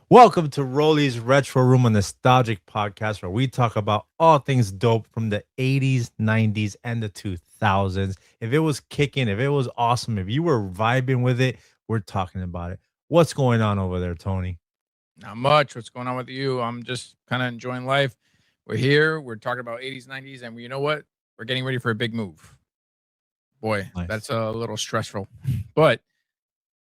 Welcome to Rolly's Retro Room, a nostalgic podcast where we talk about all things dope from the 80s, 90s, and the 2000s. If it was kicking, if it was awesome, if you were vibing with it, we're talking about it. What's going on over there, Tony? Not much. What's going on with you? I'm just kind of enjoying life. We're here. We're talking about 80s, 90s, and you know what? We're getting ready for a big move. Boy, Nice. that's a little stressful. But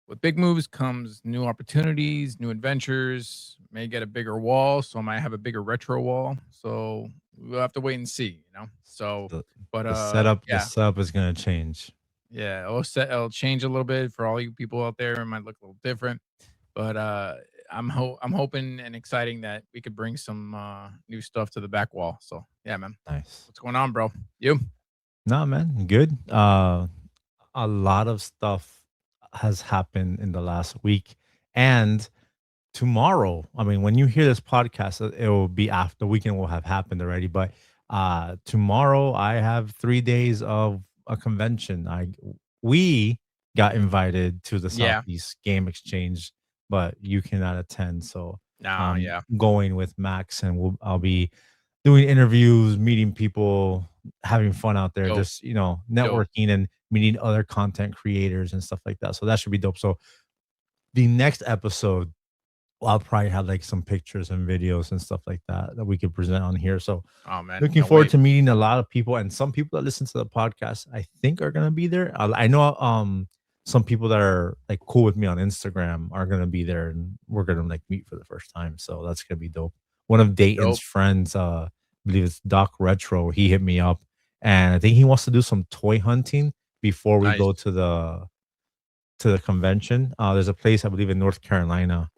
with big moves comes new opportunities, new adventures. May get a bigger wall, so I might have a bigger retro wall. So we'll have to wait and see. So, The but the setup the yeah, setup is gonna change. yeah, it'll change a little bit for all you people out there. It might look a little different. But I'm hoping and exciting that we could bring some new stuff to the back wall. So yeah, man. Nice. What's going on, bro? You? Nah, man, good. A lot of stuff has happened in the last week, and tomorrow, I mean, when you hear this podcast, it will be after the weekend will have happened already. But tomorrow, I have 3 days of a convention. We got invited to the Yeah. Southeast Game Exchange, but you cannot attend. So Nah, I'm yeah. going with Max, and I'll be doing interviews, meeting people, having fun out there, Dope. just Dope. networking and meeting other content creators and stuff like that. So that should be dope. So the next episode I'll probably have like some pictures and videos and stuff like that that we could present on here. So Oh man, looking can't forward wait. to meeting a lot of people and some people that listen to the podcast. I think are gonna be there. I know some people that are like cool with me on Instagram are gonna be there and we're gonna like meet for the first time. So that's gonna be dope. One of Dayton's Dope. friends, I believe it's Doc Retro. He hit me up and I think he wants to do some toy hunting before we Nice. go to the convention. There's a place I believe in North Carolina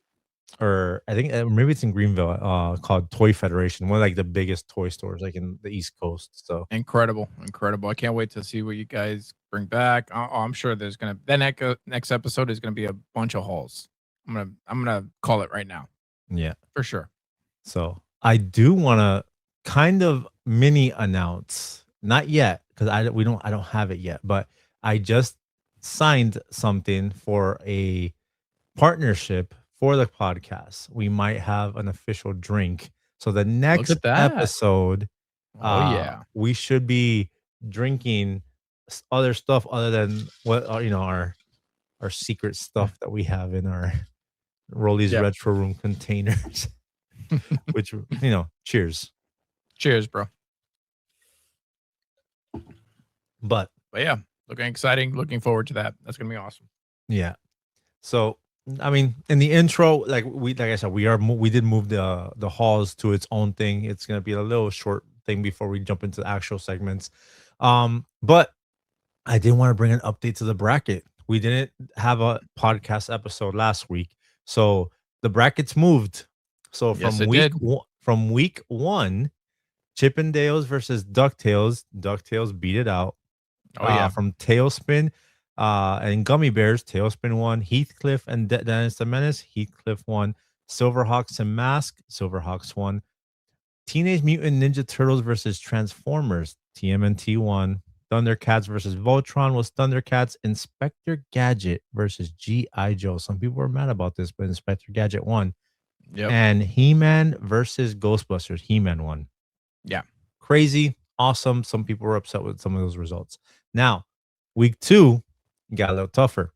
or I think maybe it's in Greenville, called Toy Federation, one of like the biggest toy stores like in the East Coast. So Incredible. Incredible. I can't wait to see what you guys bring back. I'm sure there's gonna the next episode is gonna be a bunch of hauls. I'm gonna call it right now. yeah, For sure. so I do want to kind of mini announce, not yet because I don't have it yet, but I just signed something for a partnership for the podcast. We might have an official drink. So the Look next at that. episode, Oh yeah. we should be drinking other stuff other than what our secret stuff that we have in our Rollies Yep. Retro Room containers. Which cheers. Cheers, bro. But But yeah, looking exciting. Looking forward to that. That's gonna be awesome. yeah, so I mean, in the intro, like I said, we did move the halls to its own thing. It's gonna be a little short thing before we jump into the actual segments. But I did want to bring an update to the bracket. We didn't have a podcast episode last week, so the brackets moved. So Yes, it did. from week one, Chippendales versus Ducktales. Ducktales beat it out. Oh yeah. From Tailspin and Gummy Bears, Tailspin won. Heathcliff and Dennis the Menace, Heathcliff won. Silverhawks and Mask, Silverhawks won. Teenage Mutant Ninja Turtles versus Transformers, TMNT won. Thundercats versus Voltron was Thundercats. Inspector Gadget versus G.I. Joe. Some people were mad about this, but Inspector Gadget won. Yep. And He-Man versus Ghostbusters, He-Man won. Yeah. Crazy, awesome. Some people were upset with some of those results. Now, week two got a little tougher.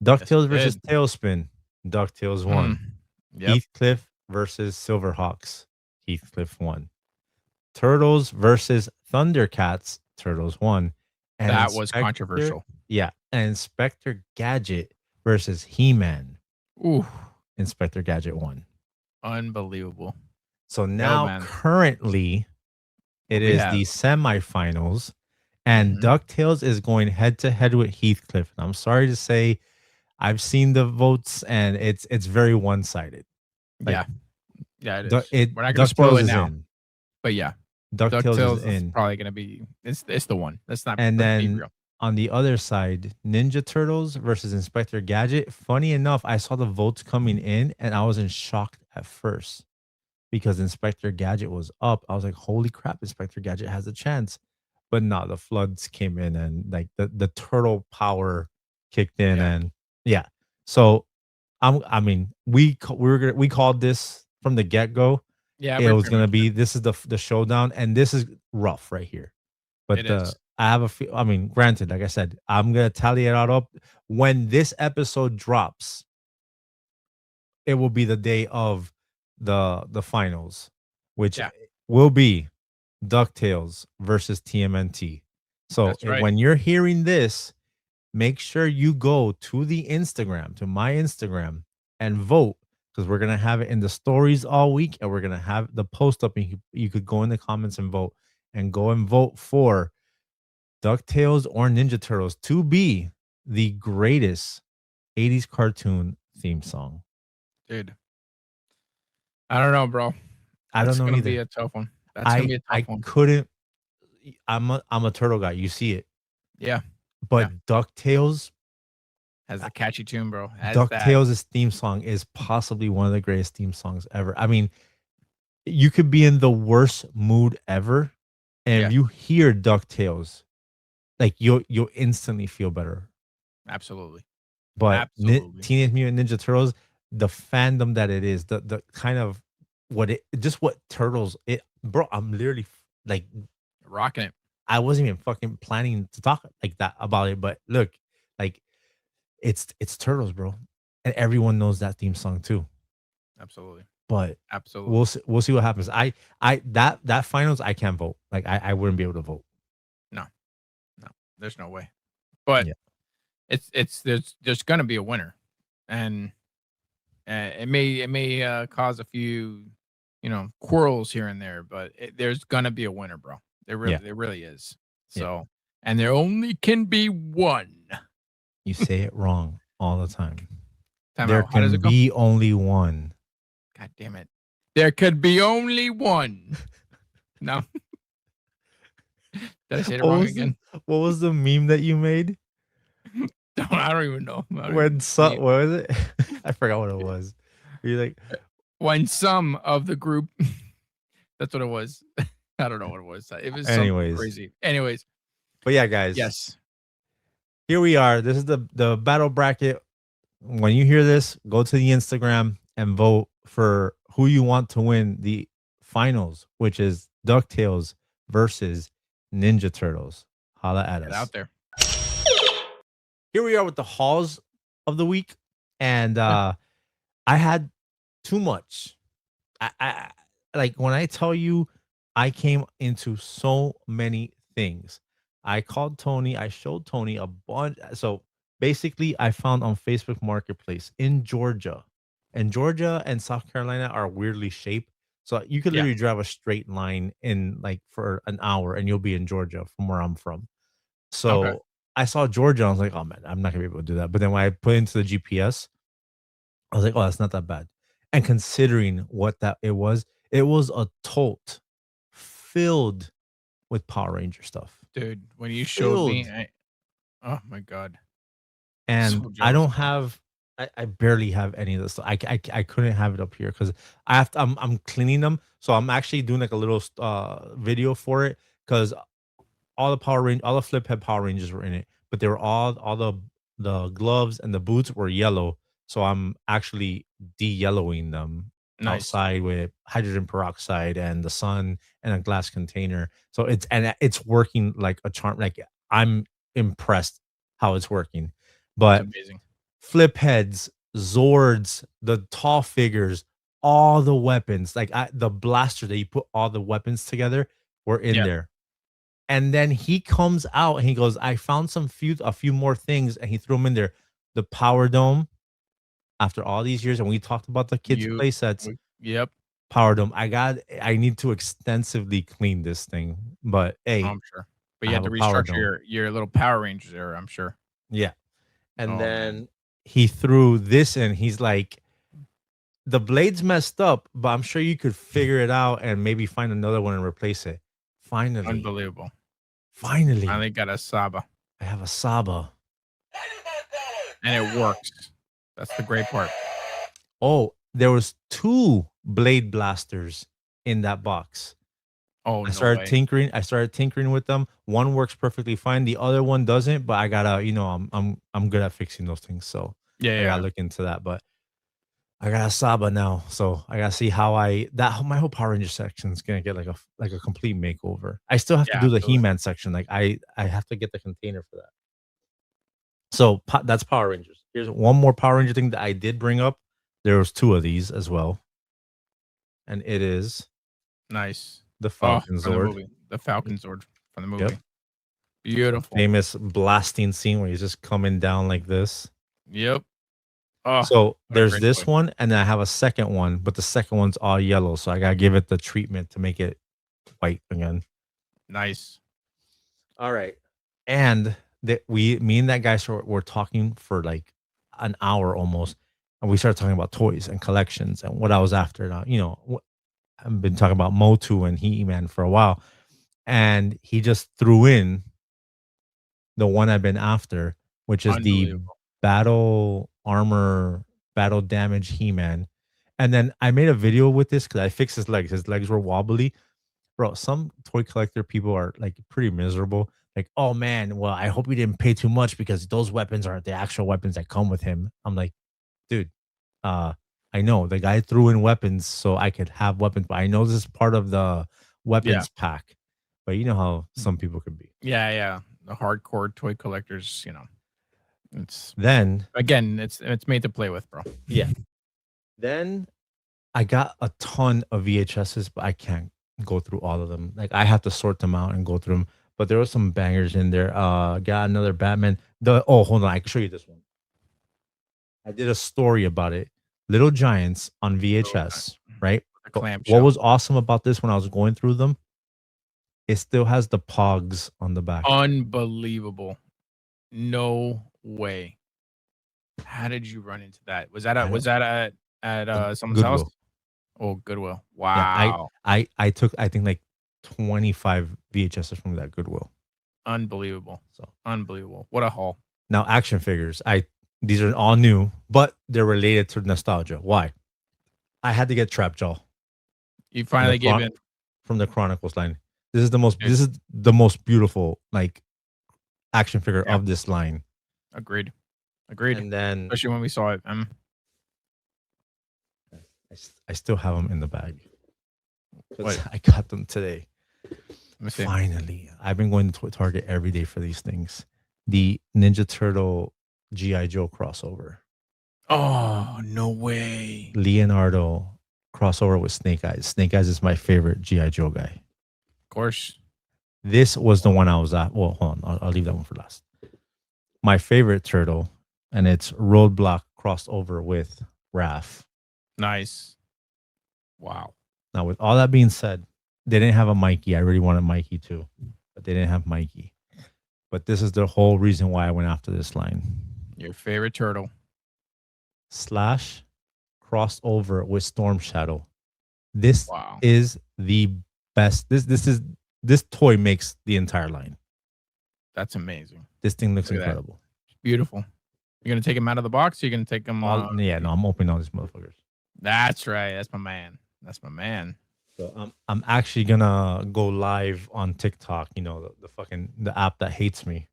Yes, it DuckTales versus did. Tailspin. DuckTales Mm. won. Yep. Heathcliff versus Silverhawks. Heathcliff won. Turtles versus Thundercats. Turtles won. And That was Inspector, controversial. yeah, and Inspector Gadget versus He-Man. Ooh, Inspector Gadget won. unbelievable. So Yo, now man. currently What it we is have? the semifinals, and Mhm. DuckTales is going head to head with Heathcliff. And I'm sorry to say, I've seen the votes, and it's very one sided. Like Yeah. Yeah, it is. We're not gonna spoil DuckTales it is now, in. but yeah, DuckTales is DuckTales is in. probably gonna be it's the one. And Let's be then real. on the other side, Ninja Turtles versus Inspector Gadget. Funny enough, I saw the votes coming in, and I was in shock at first because Inspector Gadget was up. I was like, "Holy crap, Inspector Gadget has a chance." But no, the floods came in and like the turtle power kicked in Yeah. and yeah. So I mean, we called this from the get go. Yeah, It we was pretty gonna much did. be this is the showdown, and this is rough right here. But It is. I have a few. I mean, granted, like I said, I'm gonna tally it all up when this episode drops. It will be the day of the finals, which Yeah, will be DuckTales versus TMNT. So that's right. when you're hearing this, make sure you go to the Instagram, to my Instagram, and vote because we're gonna have it in the stories all week, and we're gonna have the post up. And you could go in the comments and go and vote for DuckTales or Ninja Turtles to be the greatest 80s cartoon theme song. Dude, I don't know, bro. I don't That's know gonna be either. a tough one. That's gonna be a tough I one. couldn't. I'm a turtle guy. You see it, Yeah, yeah. but DuckTales, Has the catchy tune, bro. Has that. DuckTales' theme song is possibly one of the greatest theme songs ever. I mean, you could be in the worst mood ever, and Yeah, if you hear DuckTales, like you'll instantly feel better. absolutely. But Absolutely. Teenage Mutant Ninja Turtles, the fandom that it is, the kind of what it just what Turtles it bro, I'm literally like Rocking it. I wasn't even fucking planning to talk like that about it, but look, like it's Turtles, bro. And everyone knows that theme song too. Absolutely. But Absolutely. we'll see what happens. That finals I can't vote. Like I wouldn't be able to vote. No, no, there's no way. But Yeah. it's there's gonna be a winner, and it may cause a few, quarrels here and there, but there's gonna be a winner, bro. Yeah. There really is. Yeah. So, and there only can be one. You say it wrong all the time. Time There out. How does can it go? be only one. God damn it! There could be only one. No, did I say it What wrong was again? what was the meme that you made? I don't even know. I don't When even see what it. was it? I forgot what it was. You're like, When some of the group, that's what it was. I don't know what it was. It was something anyways. crazy. Anyways, But yeah, guys, yes. here we are. This is the battle bracket. When you hear this, go to the Instagram and vote for who you want to win the finals, which is DuckTales versus Ninja Turtles. Holla at Get us. out there. Here we are with the hauls of the week, and Yeah. I had too much. I like when I tell you I came into so many things. I called Tony, I showed Tony a bunch. So basically, I found on Facebook Marketplace in Georgia, and Georgia and South Carolina are weirdly shaped. So you could Yeah. literally drive a straight line in like for an hour and you'll be in Georgia from where I'm from. Okay. So I saw Georgia, I was like, oh man, I'm not gonna be able to do that. But then when I put into the GPS, I was like, "Oh, that's not that bad." And considering what that it was a tote filled with Power Ranger stuff. Dude, when you showed me, Filled. oh my God. And So I jealous, don't bro. have I barely have any of this stuff. I couldn't have it up here because I'm cleaning them. So I'm actually doing like a little video for it because all the flip head Power Rangers were in it, but they were all the gloves and the boots were yellow. So I'm actually de-yellowing them Nice. outside with hydrogen peroxide and the sun and a glass container. So it's working like a charm. Like I'm impressed how it's working. It's But amazing. flip heads, Zords, the tall figures, all the weapons, like the blaster that you put all the weapons together were in Yeah. there. And then he comes out and he goes, I found a few more things, and he threw them in there. The power dome, after all these years, and we talked about the kids' You, play sets, yep. power dome. I need to extensively clean this thing. But Oh, hey, I'm sure. But I you had have to a power restructure dome. your little Power Rangers there, I'm sure. Yeah. And Oh man. then he threw this in. He's like, the blade's messed up, but I'm sure you could figure it out and maybe find another one and replace it. Finally, Unbelievable. finally, Finally got a Saba. I have a Saba. And it works. That's the great part. Oh, there was 2 blade blasters in that box. Oh, no way. I started tinkering with them. One works perfectly fine, the other one doesn't, but I gotta, I'm good at fixing those things, so Yeah, I gotta yeah. look into that, but I got a Saba now, so I gotta see how my whole Power Ranger section is gonna get like a complete makeover. I still have to Yeah, do the absolutely. He-Man section, like, I have to get the container for that. So, that's Power Rangers. Here's one more Power Ranger thing that I did bring up. There was 2 of these as well, and it is Nice. the Oh, Falcon from the Zord. movie. The Falcon Sword from the Yep. movie. The Beautiful. famous blasting scene where he's just coming down like this. Yep. Oh, So, what a there's great this toy. one, and then I have a second one, but the second one's all yellow, so I gotta give it the treatment to make it white again. Nice. Alright. And that me and that guy were talking for, like, an hour almost, and we started talking about toys and collections and what I was after now, I've been talking about Motu and He-Man for a while, and he just threw in the one I've been after, which is the Unbelievable. battle armor, battle damage He-Man. And then I made a video with this because I fixed his legs. His legs were wobbly. Bro, some toy collector people are like pretty miserable. Like, oh man, well, I hope you didn't pay too much because those weapons aren't the actual weapons that come with him. I'm like, dude, uh, I know the guy threw in weapons so I could have weapons, but I know this is part of the Yeah. weapons pack. But you know how some people could be. Yeah, yeah. The hardcore toy collectors, it's Then, again, it's made to play with, bro. yeah, then I got a ton of VHSs, but I can't go through all of them. Like I have to sort them out and go through them. But there were some bangers in there. Got another Batman. Hold on, I can show you this one. I did a story about it. Little Giants on Little VHS, Giants. right? The But what clamshell. was awesome about this when I was going through them, it still has the pogs on the back. Unbelievable. No way. How did you run into that? Was that I at don't someone's house? Goodwill. Oh, Goodwill. Yeah, Wow. I took I think like 25 VHSs from that Goodwill. Unbelievable. So Unbelievable. What a haul. now action figures. I These are all new, but they're related to nostalgia. Why? I had to get Trapjaw You from finally gave in, from the Chronicles line. dude. This is the most beautiful like action figure Yeah, of this line. agreed. Agreed. And then Especially when we saw it. I still have them in the bag because What? I got them today. Let me see. Finally, I've been going to Target every day for these things. The Ninja Turtle GI Joe crossover, Oh, no way. Leonardo crossover with Snake Eyes. Snake Eyes is my favorite GI Joe guy. Of course. This was the one I was at. Well, hold on, I'll leave that one for last. My favorite turtle, and it's Roadblock crossed over with Raph. Nice. Wow. Now, with all that being said, they didn't have a Mikey. I really wanted Mikey too, but they didn't have Mikey. But this is the whole reason why I went after this line. Your favorite turtle. Slash crossed over with Storm Shadow. This Wow. is the best. This toy makes the entire line. That's amazing. This thing looks Look at that. incredible. Beautiful. You're gonna take him out of the box? Or you're gonna take him? Yeah, no, I'm opening all these motherfuckers. That's right. That's my man. That's my man. So I'm actually gonna go live on TikTok. You know the fucking the app that hates me.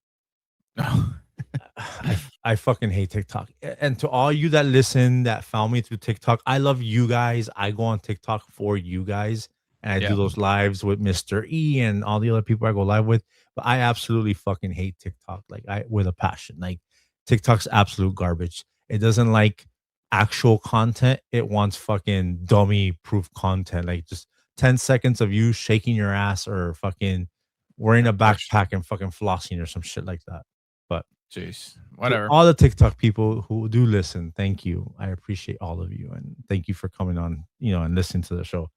I fucking hate TikTok. And to all you that listen that found me through TikTok, I love you guys. I go on TikTok for you guys, and I do Yeah. those lives with Mr. E and all the other people I go live with. But I absolutely fucking hate TikTok, like I with a passion. Like TikTok's absolute garbage. It doesn't like actual content. It wants fucking dummy proof content, like just 10 seconds of you shaking your ass or fucking wearing a Of course. backpack and fucking flossing or some shit like that. But Jeez. to Whatever. all the TikTok people who do listen, thank you. I appreciate all of you and thank you for coming on, and listening to the show.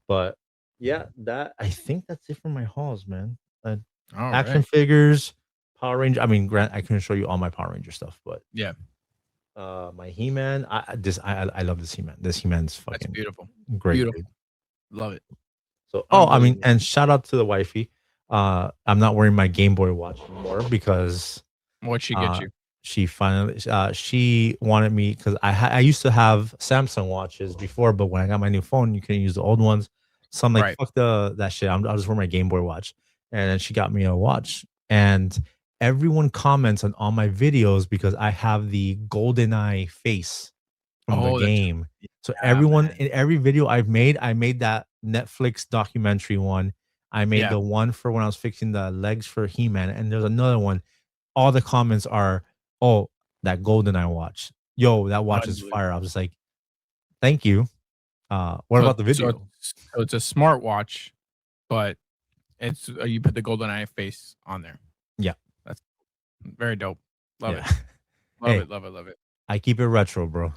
But yeah, that I think that's it for my hauls, man. All Action right. figures, Power Ranger. I mean, Grant, I couldn't show you all my Power Ranger stuff, but Yeah. my He-Man, I love this He-Man. This He-Man's That's fucking beautiful. great, Beautiful. dude. Love it. So, I mean, Unbelievable. and shout out to the wifey. I'm not wearing my Game Boy watch anymore because What'd she get uh, you? she finally she wanted me because I used to have Samsung watches before, but when I got my new phone, you couldn't use the old ones. So I'm like, Right. fuck that shit. I'll just wear my Game Boy watch. And then she got me a watch. And everyone comments on all my videos because I have the golden eye face from the Oh, that's game. So yeah, everyone man. in every video I made that Netflix documentary one. I made Yeah, the one for when I was fixing the legs for He-Man, and there's another one. All the comments are, "Oh, that GoldenEye watch. Yo, that watch is fire." I unbelievable. was just like, "Thank you." What So about the so video? it's so it's a smartwatch, but it's you put the golden eye face on there. Yeah, That's very dope. Love yeah. it. Love Hey, it, love it, love it. I keep it retro, bro.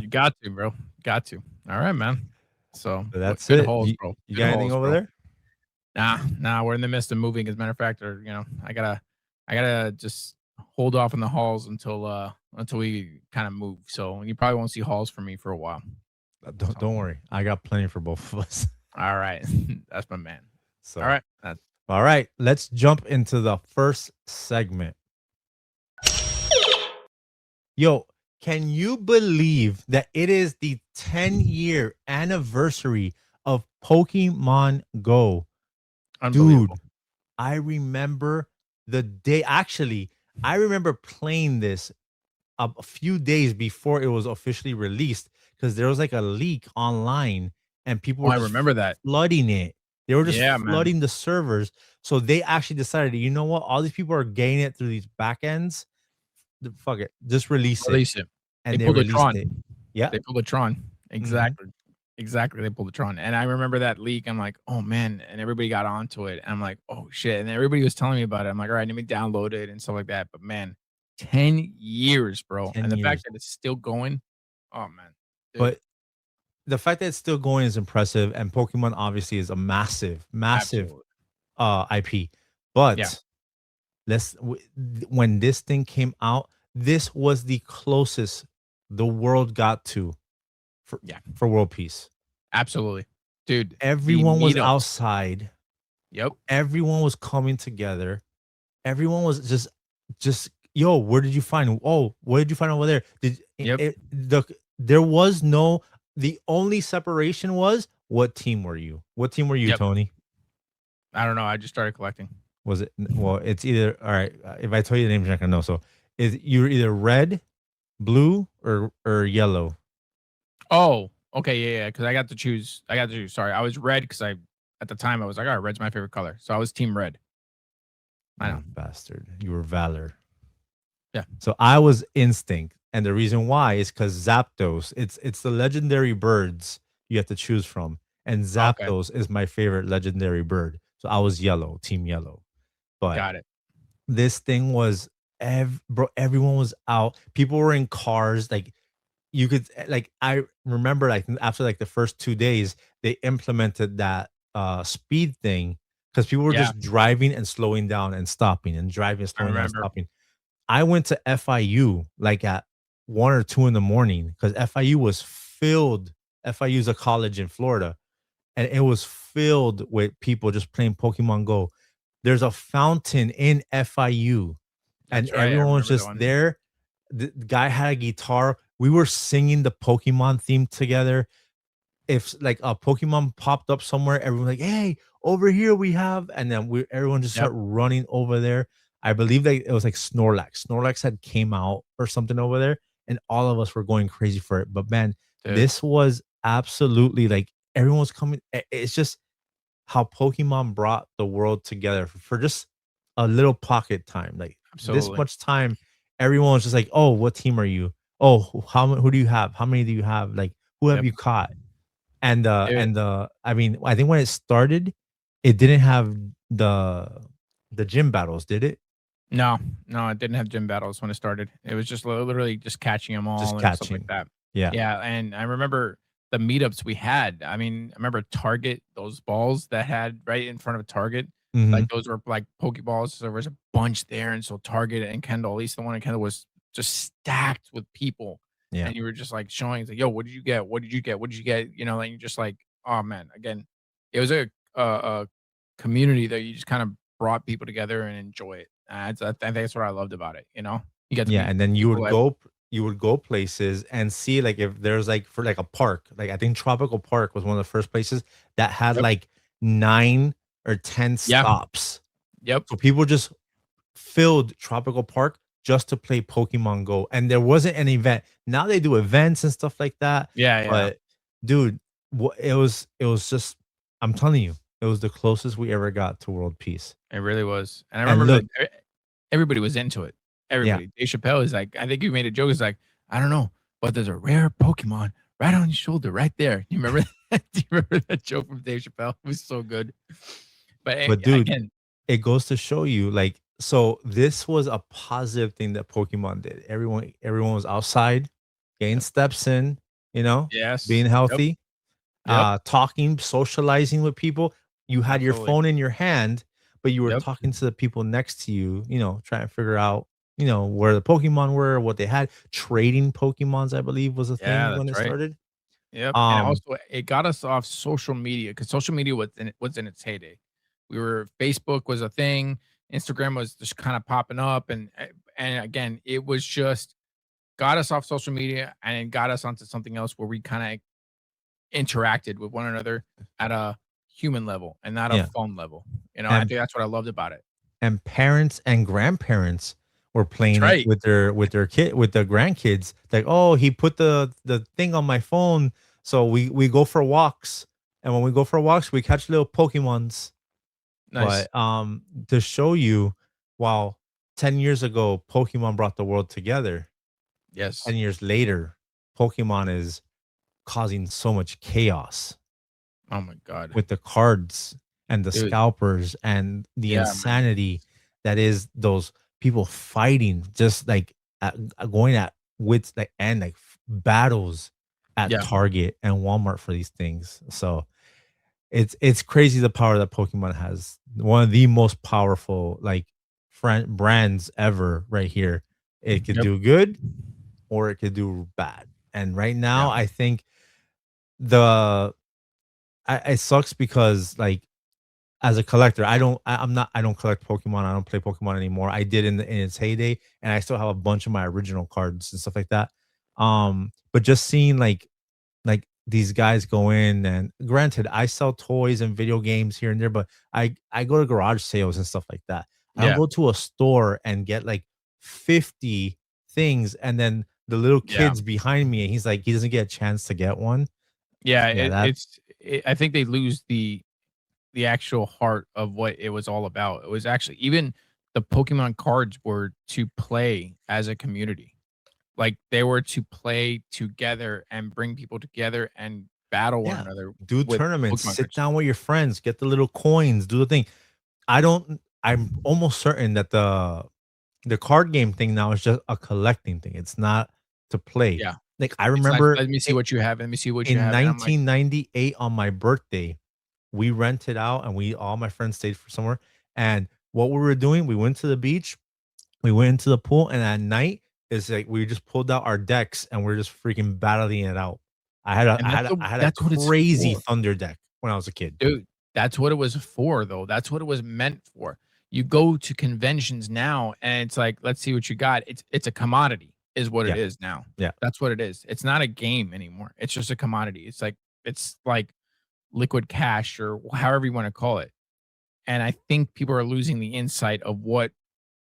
You got to, bro. Got to. All right, man. So, But what that's good it. holes, You bro. you Good got anything holes, over bro. there? Nah, we're in the midst of moving. As a matter of fact, or I gotta just hold off on the halls until we kind of move. So you probably won't see halls from me for a while. Don't So don't worry. I got plenty for both of us. all right. That's my man. All So, right. all right, let's jump into the first segment. Yo, can you believe that it is the 10-year anniversary of Pokemon Go? Unbelievable. Dude, I remember the day. Actually, I remember playing this a few days before it was officially released because there was like a leak online and people Oh, were I just remember that. flooding it. They were just Yeah, man. flooding the servers. So they actually decided, you know what? All these people are getting it through these back ends. Fuck it. Just release it. Release it. They And they pulled a released Tron. it. Yeah. They pulled a Tron. Mhm. Exactly. Exactly. They pulled a Tron. And I remember that leak. I'm like, oh man. And everybody got onto it. And I'm like, oh shit. And everybody was telling me about it. I'm like, all right, let me download it and stuff like that. But man, 10 years, bro. 10 And the fact years. that it's still going, oh man, dude. But the fact that it's still going is impressive. And Pokemon obviously is a massive, massive Absolutely. IP. Yeah. But when this thing came out, this was the closest the world got to for Yeah. world peace. Absolutely. Dude, the Everyone was meetups. outside. Yep. Everyone was coming together. Everyone was just yo, where did you find? Oh, what did you find over there? Did Yep. there was no the only separation was what team were you? What team were you, Yep. Tony? I don't know. I just started collecting. Was it well? It's either all right. If I tell you the name, you're not gonna know. So, is you're either red, blue, or yellow? Oh, okay, yeah. Because I got to choose. I got to choose. Sorry, I was red because I at the time I was like, all right, red's my favorite color, so I was team red. I know. You bastard! You were valor. Yeah. So I was instinct, and the reason why is because Zapdos. It's the legendary birds you have to choose from, and Okay, Zapdos is my favorite legendary bird. So I was yellow, team yellow. But got it. this thing was bro. Everyone was out. People were in cars. Like you could like I remember like after like the first 2 days they implemented that speed thing because people were Yeah, just driving and slowing down and stopping and driving and I slowing down and remember. stopping. I went to FIU like at 1 or 2 in the morning because FIU was filled. FIU is a college in Florida, and it was filled with people just playing Pokemon Go. There's a fountain in FIU, and That's right. I everyone was remember that just one. there. The guy had a guitar. We were singing the Pokemon theme together. If like a Pokemon popped up somewhere, everyone like, "Hey, over here we have," and then everyone just Yep. start running over there. I believe that it was like Snorlax. Snorlax had came out or something over there, and all of us were going crazy for it. But man, Dude, this was absolutely like everyone was coming. It's just how Pokemon brought the world together for just a little pocket time. Like this absolutely. much time, everyone was just like, "Oh, what team are you? Oh, who do you have? How many do you have? Like who have Yep. you caught?" Dude, I mean, I think when it started, it didn't have the gym battles, did it? no, no, it didn't have gym battles when it started. It was just literally just catching them Just all and stuff like catching. that. Yeah. Yeah, and I remember the meetups we had. I mean, I remember Target, those balls that had right in front of Target, Mhm. like, those were, like, Pokeballs, so there was a bunch there, and so Target and Kendall, at least the one in Kendall was just stacked with people, Yeah. and you were just, like, showing, it's like, "Yo, what did you get? What did you get? What did you get?" You know, and you're just like, "Oh, man." Again, it was a community that you just kind of brought people together and enjoy it. I think that's what I loved about it, you know? You get to Yeah, meet and then people that you would go places and see like if there's like for like a park, like I think Tropical Park was one of the first places that had Yep. like 9 or 10 Yeah. stops. Yep. So people just filled Tropical Park just to play Pokemon Go, and there wasn't an event. Now they do events and stuff like that, Yeah, yeah. but dude, it was just I'm telling you, it was the closest we ever got to world peace. It really was, and I And remember look, that everybody was into it. yeah, Everybody. Dave Chappelle is like, I think he made a joke. It's like, I don't know, but there's a rare Pokemon right on your shoulder, right there. You remember that? Do you remember that joke from Dave Chappelle? It was so good. But but dude, again, it goes to show you, like, so this was a positive thing that Pokemon did. Everyone was outside, getting yep. steps in, being Yes. Yep. healthy, Yep. talking, socializing with people. You had your Absolutely. phone in your hand, but you were Yep. talking to the people next to you, trying to figure out, where the Pokemon were, what they had. Trading Pokemons, I believe, was a Yeah, thing when that's it right. started. Yep, and Um, also it got us off social media because social media was in its heyday. Facebook was a thing, Instagram was just kinda popping up, and again, it was just got us off social media and it got us onto something else where we kinda interacted with one another at a human level and not a yeah. phone level. I And think that's what I loved about it. and parents and grandparents were That's playing it right. with their grandkids. Like, oh, he put the thing on my phone, so we go for walks, and when we go for walks, we catch little Pokemons. Nice. But to show you, while 10 years ago Pokemon brought the world together, Yes. 10 years later, Pokemon is causing so much chaos Oh my god. with the cards and the Dude, scalpers and the yeah, man. insanity that is those people fighting, just like going at wits, like, and like battles at Yeah. Target and Walmart for these things. So it's crazy the power that Pokemon has. One of the most powerful, like, brands ever right here. It could Yep. do good or it could do bad. And right Yeah. now, I think the it sucks because, like, as a collector, I don't collect Pokemon. I don't play Pokemon anymore. I did in its heyday, and I still have a bunch of my original cards and stuff like that. But just seeing, like these guys go in, and granted, I sell toys and video games here and there, but I go to garage sales and stuff like that. I don't Yeah. go to a store and get like 50 things, and then the little Yeah. kid's behind me, and he's like, he doesn't get a chance to get one. Yeah, Yeah, that I think they lose the actual heart of what it was all about. It was actually even the Pokemon cards were to play as a community. Like, they were to play together and bring people together and battle one yeah. another Do with tournaments, Pokemon sit cards. down with your friends, get the little coins, do the thing. I'm almost certain that the card game thing now is just a collecting thing. It's not to play. Yeah. Like, I It's like, remember "Let me see what you have. Let me see what you in have." And I'm like, 1998 on my birthday, we rented out and we all my friends stayed for somewhere. And what we were doing, we went to the beach, we went into the pool, and at night, it's like we just pulled out our decks and we're just freaking battling it out. and I had a that's what it's crazy for. Thunder deck when I was a kid. Dude, that's what it was for, though. That's what it was meant for. You go to conventions now, and it's like, "Let's see what you got." It's a commodity, is what it Yeah, is now. yeah. That's what it is. It's not a game anymore. It's just a commodity. It's like liquid cash or however you wanna call it. And I think people are losing the insight of what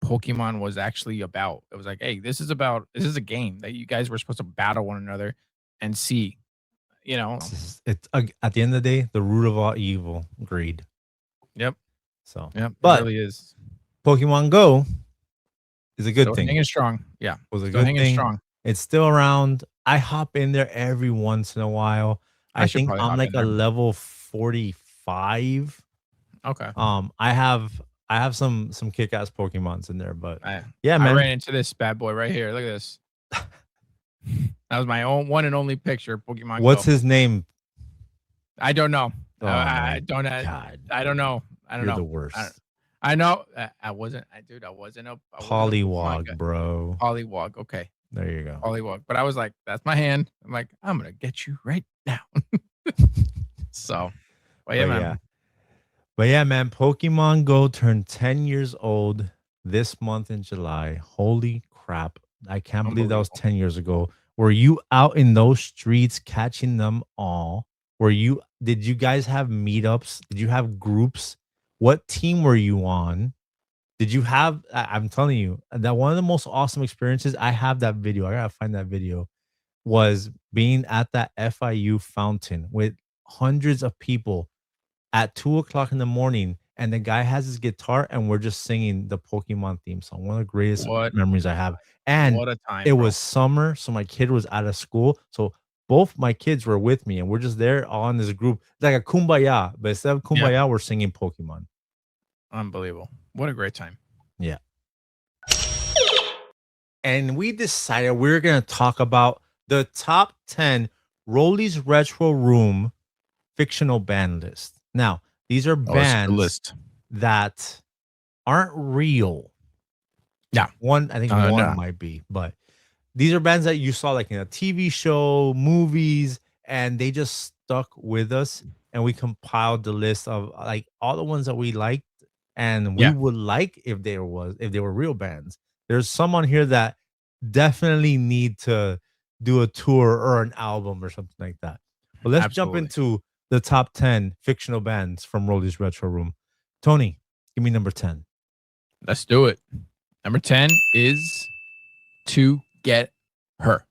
Pokemon was actually about. It was like, "Hey, this is a game that you guys were supposed to battle one another and see," you know? It's at the end of the day, the root of all evil, greed. Yep, So, yep, it but really is. Pokemon Go is a good Still thing. hanging strong. Yeah, Was a still good hanging thing. strong. It's still around. I hop in there every once in a while. I I should think probably I'm hop like in a there. level 45. Okay. I have some kick-ass Pokemons in there, but I yeah, I man. ran into this bad boy right here. Look at this. That was my own one and only picture, Pokemon What's Go. his name? I don't know. Oh I my don't god. I don't know. I don't You're the know. I worst. I know. I wasn't a Pokemon Polywog, guy. bro. Polywog. Okay. There you go. Polywog. But I was like, that's my hand. I'm like, I'm gonna get you right now. So, but yeah, But yeah. man. But yeah, man, Pokemon Go turned 10 years old this month in July. Holy crap. I can't believe that was Unbelievable. 10 years ago. Were you out in those streets catching them all? Did you guys have meetups? Did you have groups? What team were you on? Did you have I'm telling you, that one of the most awesome experiences, I have that video, I gotta find that video, was being at that FIU fountain with hundreds of people at 2 o'clock in the morning, and the guy has his guitar, and we're just singing the Pokemon theme song. One of the greatest What memories I have. And what a it time, was bro. summer, so my kid was out of school. So both my kids were with me, and we're just there all in this group. It's like a kumbaya, but instead of Yeah, kumbaya, we're singing Pokemon. unbelievable. What a great time. Yeah. And we decided we are gonna talk about the top 10 Rolly's Retro Room fictional band list. Now, these are Oh, it's a good bands list. that aren't real. Yeah. One, I think one No. might be, but these are bands that you saw like in a TV show, movies, and they just stuck with us. And we compiled the list of like all the ones that we liked and we Yeah, would like if they were real bands. There's some on here that definitely need to do a tour or an album or something like that. But let's jump absolutely. into the top 10 fictional bands from Rolly's Retro Room. Tony, give me number 10. Let's do it. Number 10 is To Get Her.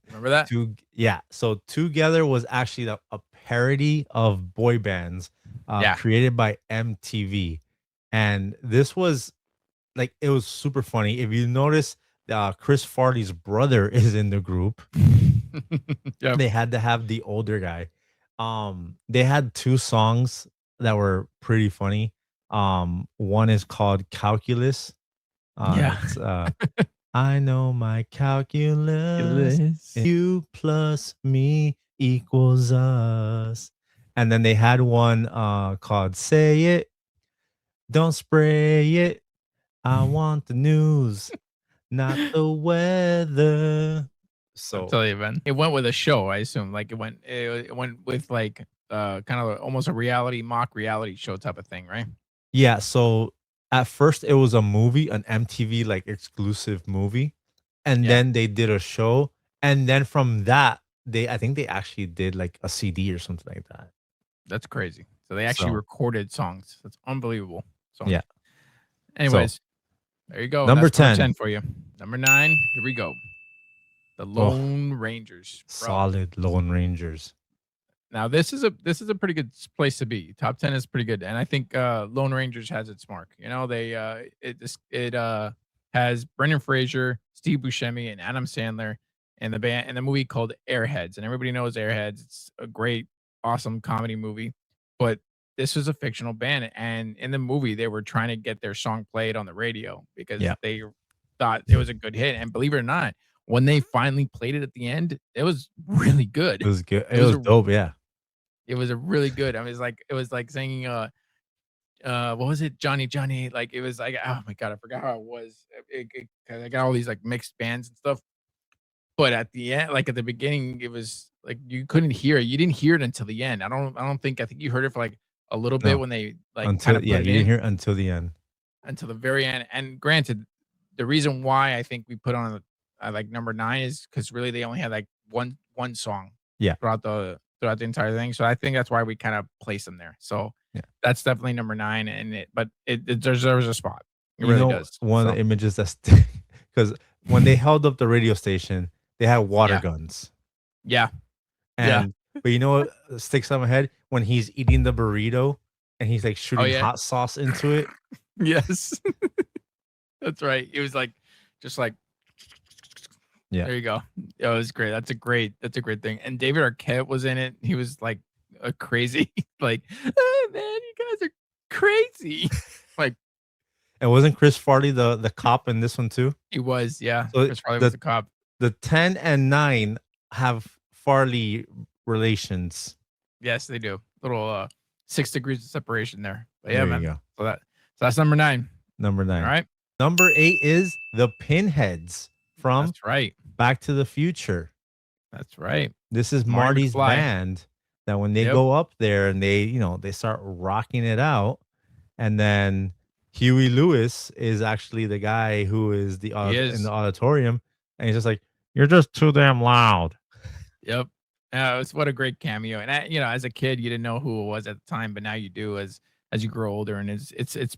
Remember that? Yeah, so Together was actually a parody of boy bands Yeah. created by MTV. And this was like it was super funny. If you notice, Chris Farley's brother is in the group. Yep. They had to have the older guy. They had two songs that were pretty funny. One is called Calculus. Yeah. It's I know my calculus. You plus me equals us. And then they had one called Say It, Don't Spray It. I want the news, not the weather. I'll So tell you, man. It went with a show, I assume. Like it went with like kind of almost a reality mock reality show type of thing, right? yeah, so at first it was a movie, an MTV like exclusive movie, and Yeah. then they did a show, and then from that I think they actually did like a CD or something like that. That's crazy. So they actually So recorded songs. That's unbelievable. So yeah, so anyways, there you go. number That's number 10. 10 for you. Number 9, here we go. The Oh, Lone Rangers, bro. solid Lone Rangers. Now this is a pretty good place to be. Top 10 is pretty good, and I think Lone Rangers has its mark. You know, it has Brendan Fraser, Steve Buscemi, and Adam Sandler in the band in the movie called Airheads, and everybody knows Airheads. It's a great, awesome comedy movie, but this was a fictional band, and in the movie they were trying to get their song played on the radio because Yeah, they thought it was a good hit, and believe it or not, when they finally played it at the end, it was really it good. was good. It It was was a dope. Yeah, it was a really good. I mean, it was like singing what was it? Johnny, like it was like oh my god, I forgot how it was. 'Cause I got all these like mixed bands and stuff. But at the end, like at the beginning, it was like you couldn't hear it. You didn't hear it until the end. I think you heard it for like a little bit no, when they like kind until of put yeah, it you didn't in hear it until the end. until the very end. And granted, the reason why I think we put on like number 9 is because really they only had like one song Yeah, throughout the entire thing. So I think that's why we kind of place them there. So yeah. that's definitely number 9, and it deserves a spot. It You really know, does. one of So the images that's because when they held up the radio station, they had water yeah, guns. yeah, yeah. And but you know what sticks on my head when he's eating the burrito and he's like Oh shooting yeah, hot sauce into it. yes, that's right. It was like just like Yeah, there you go. It was great. That's a great thing. And David Arquette was in it. He was like a crazy, like, oh, man, you guys are crazy. Like and wasn't Chris Farley the cop in this one too? he was, yeah. So Chris Farley was the the cop. the 10 and 9 have Farley relations. Yes, they do. Little 6 degrees of separation there. But yeah, There you man. go. So that's number 9. Number All 9. right. Number 8 is the Pinheads from That's right. Back to the Future. That's right. This is Marty Marty's McFly. band that when they Yep. go up there and they start rocking it out, and then Huey Lewis is actually the guy who is He in the is. auditorium, and he's just like, "You're just too damn loud." Yep. It's what a great cameo. And as a kid, you didn't know who it was at the time, but now you do as you grow older. And it's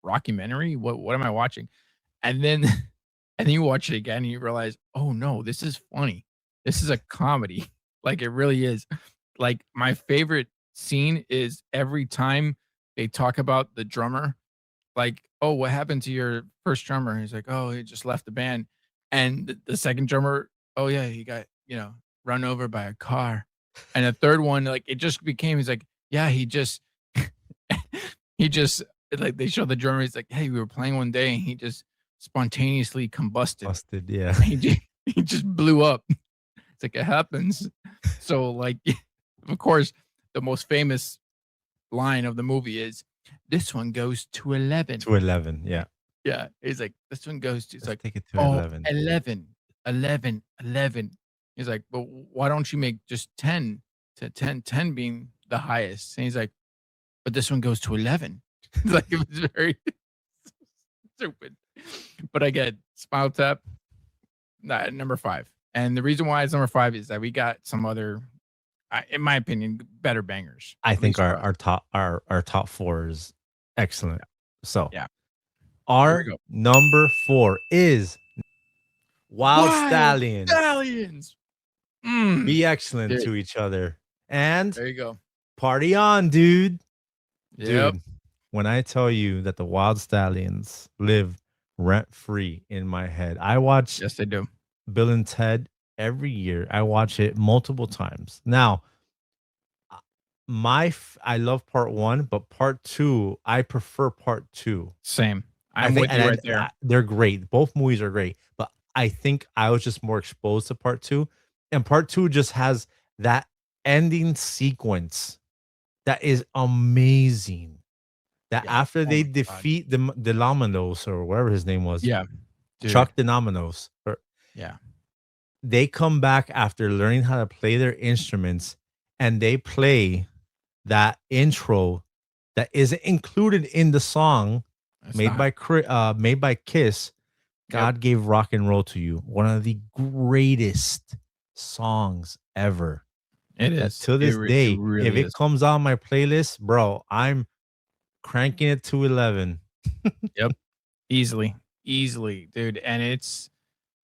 rockumentary? What am I watching? And then and then you watch it again and you realize, "Oh, no, this is funny. This is a comedy." Like, it really is. Like, my favorite scene is every time they talk about the drummer, like, "Oh, what happened to your first drummer?" He's like, "Oh, he just left the band." And the second drummer, "Oh, yeah, he got, run over by a car." And the third one, like, it just became he's like, "Yeah, he just he just" like, they show the drummer, he's like, "Hey, we were playing one day, and he just spontaneously combusted. Busted, yeah. He just he just blew up." It's like, it happens. So, like, of course, the most famous line of the movie is, "This one goes to 11." To 11, yeah. Yeah, he's like, "This one goes to" it's Let's like, take it to "Oh, 11. 11, 11, 11." He's like, "But why don't you make just 10 to 10, 10 being the highest?" And he's like, "But this one goes to 11." Like, it was very stupid. But again, Spinal Tap, number 5. And the reason why it's number 5 is that we got some other, in my opinion, better bangers, I at think least for our us. top 4 is excellent. So, Yeah, here we our go. number 4 is Wild Wild Stallions. Stallions! Mm, Be excellent dude, to each other and there you go. party on, dude. Yep. Dude, when I tell you that the Wild Stallions live rent free in my head, I watch Yes, they do. Bill and Ted every year. I watch it multiple times. Now, uh, I love part 1, but part 2, I prefer part 2. Same. I I'm think with you right there. they're great. Both movies are great, but I think I was just more exposed to part 2, and part 2 just has that ending sequence that is amazing. That Yeah. after Oh they my god. defeat the Laminos or whatever his name was, Yeah, dude. Chuck the Nominos, or Yeah. they come back after learning how to play their instruments, and they play that intro that isn't included in the song It's not. made by Kiss. Yep. God Gave Rock and Roll to You, one of the greatest songs ever. It That is. to this It day, if really it is. comes on my playlist, bro, I'm cranking it to 11. Yep. Easily. Easily, dude, and it's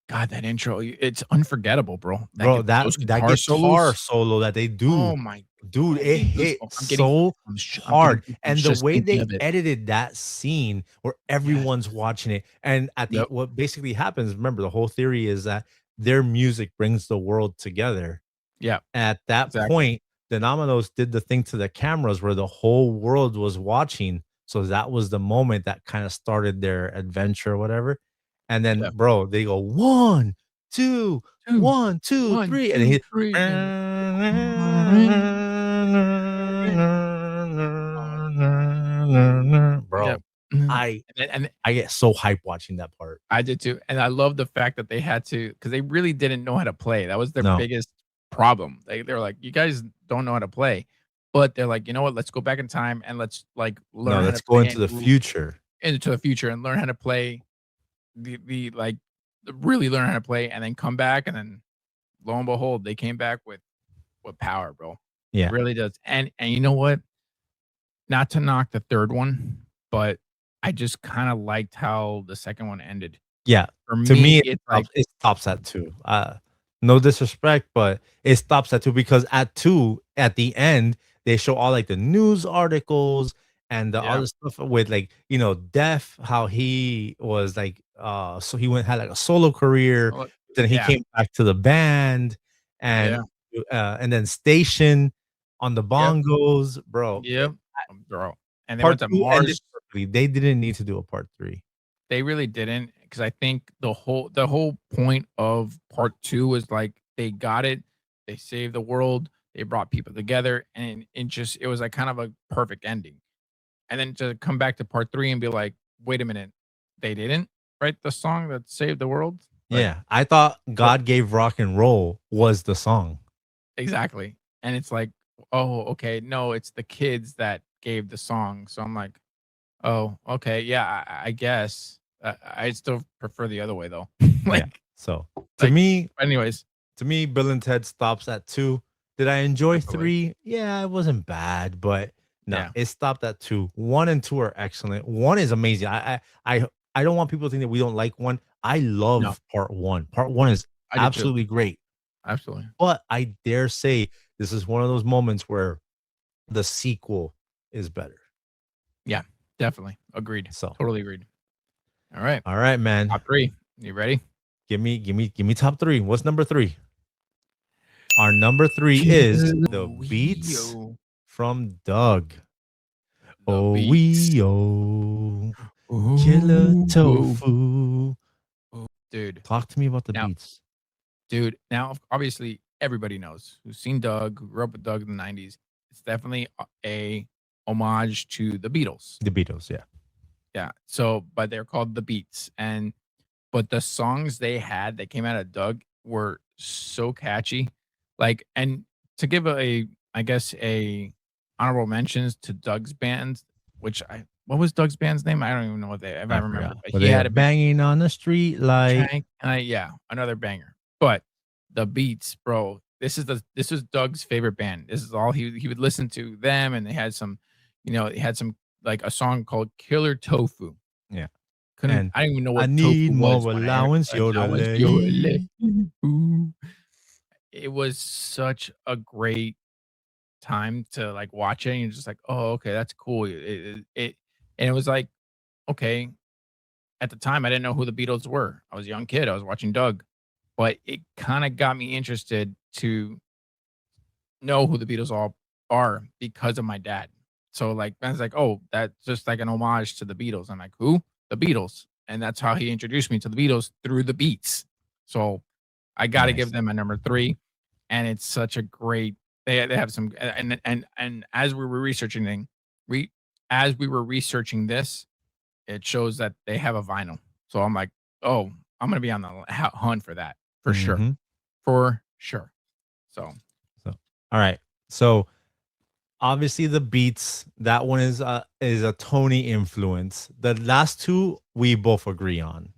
god, that intro, it's unforgettable, bro. Bro, that Those that guitar guitar solos, solo that they oh do, my dude, oh, it getting hit goosebumps. so I'm getting hard, goosebumps and the just way thinking they of it. edited that scene where Yes. everyone's watching it, and at the Yep. what basically happens, remember, the whole theory is that their music brings the world together. Yeah, At that exactly. point, the Dominos did the thing to the cameras where the whole world was watching, so that was the moment that kinda started their adventure or whatever, and then, Yep. bro, they go, 1, 2, 2, 1, 2, 1, 3, and 2, he 3, and ring, ring. Oh, dude. Yep. bro, Mhm. I And I get so hyped watching that part. I did too, and I love the fact that they had to, because they really didn't know how to play. That was their No, biggest problem. They're like, "You guys don't know how to play," but they're like, "You know what? Let's go back in time and let's, like, no, learn how to let's go play into and the future. into the future and learn how to play like, really learn how to play, and then come back, and then lo and behold, they came back with power, bro. It Yeah. really does, and you know what? Not to knock the 3rd one, but I just kinda liked how the second one ended. Yeah, For to me, me, it's like it stops at 2. No disrespect, but it stops at 2 because at 2, at the end, they show all, like, the news articles and the yeah. other stuff with, like, Def, how he was, like, so he had, like, a solo career, Oh, then he yeah, came back to the band, yeah, and then Station on the yep, bongos, bro. yep, bro, and they Part went to 2 ended Mars. perfectly. They didn't need to do a part 3. They really didn't, because I think the whole point of part 2 was, like, they got it, they saved the world, they brought people together, and it was, like, kind of a perfect ending, and then to come back to part 3 and be like, "Wait a minute, they didn't write the song that saved the world?" Like, Yeah, I thought what God Gave Rock and Roll was the song. exactly, and it's like, "Oh, okay, no, it's the kids that gave the song," so I'm like, "Oh, okay, yeah, I guess." I still prefer the other way though. Yeah, Like so, to like me anyways, Bill and Ted stops at 2. Did I enjoy absolutely. 3? Yeah, it wasn't bad, but No, Yeah. it stopped at 2. 1 and 2 are excellent. 1 is amazing. I don't want people to think that we don't like 1. I No, love part 1. Part 1 is I did too. absolutely great. Absolutely. But I dare say this is one of those moments where the sequel is better. Yeah, definitely. Agreed. So, Totally agreed. All right. all right, man. Top three. You ready? Give me top 3. What's number 3? Our number 3 is The Beats Yo. from Doug. The Oh, beats. we oh, killer Ooh, whoa. tofu. Dude. Talk to me about the Now, beats. dude, now obviously everybody knows who's seen Doug, who grew up with Doug in the 90s. It's definitely a homage to the Beatles. The Beatles, yeah. Yeah. So, but they're called the Beats. And but the songs they had that came out of Doug were so catchy. Like, and to give I guess a honorable mentions to Doug's band, which I what was Doug's band's name? I don't even know what they if I I remember, forgot. but But he they had are a band. banging on the street light. Shank, yeah, another banger. But the Beats, bro, this was Doug's favorite band. This is all he would listen to them, and they had some, they had some like a song called Killer Tofu. Yeah. Couldn't And I didn't even know I what tofu need was more when I heard allowance, allowance, yodel. yodelay. It was such a great time to like watch it. And you're just like, oh, okay, that's cool. And it was like, okay, at the time I didn't know who the Beatles were. I was a young kid. I was watching Doug, but it kind of got me interested to know who the Beatles all are because of my dad. So like I was like, oh, that's just like an homage to the Beatles. I'm like, who? The Beatles. And that's how he introduced me to the Beatles through the Beats. So I got to give Nice. them a number 3. And it's such a great they have some and as we were researching we as we were researching this, it shows that they have a vinyl. So I'm like, oh, I'm gonna be on the hunt for that for sure, Mhm. for sure. So So, all right. So, obviously the beats, that one is a Tony influence. The last 2 we both agree on.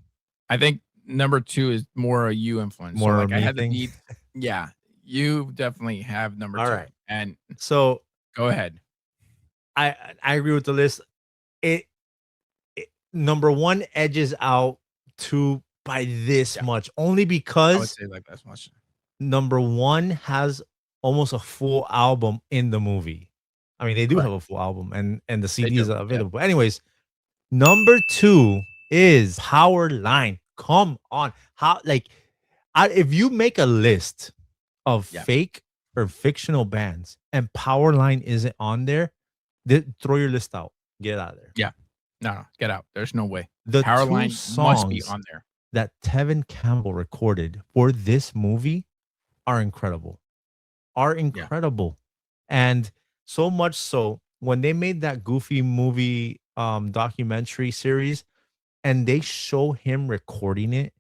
I think number 2 is more a you influence. So More like of I me had the thing. beats. Yeah, you definitely have number All 2. right. And So, go ahead. I agree with the list. It, number 1 edges out 2 by this Yeah, much, only I would because say like that's much. number 1 has almost a full album in the movie. I mean, they do have Correct. a full album and the They CD is do. Yeah, available. Anyways, number 2 is Power Line. Come on. How like if you make a list of yeah, fake or fictional bands and Power Line isn't on there, throw your list out. Get it out of there. yeah. No, no, get out. There's no way. The 2 Powerline must be songs on there. that Tevin Campbell recorded for this movie are incredible. Are Yeah. incredible. And so much so when they made that Goofy movie documentary series and they show him recording it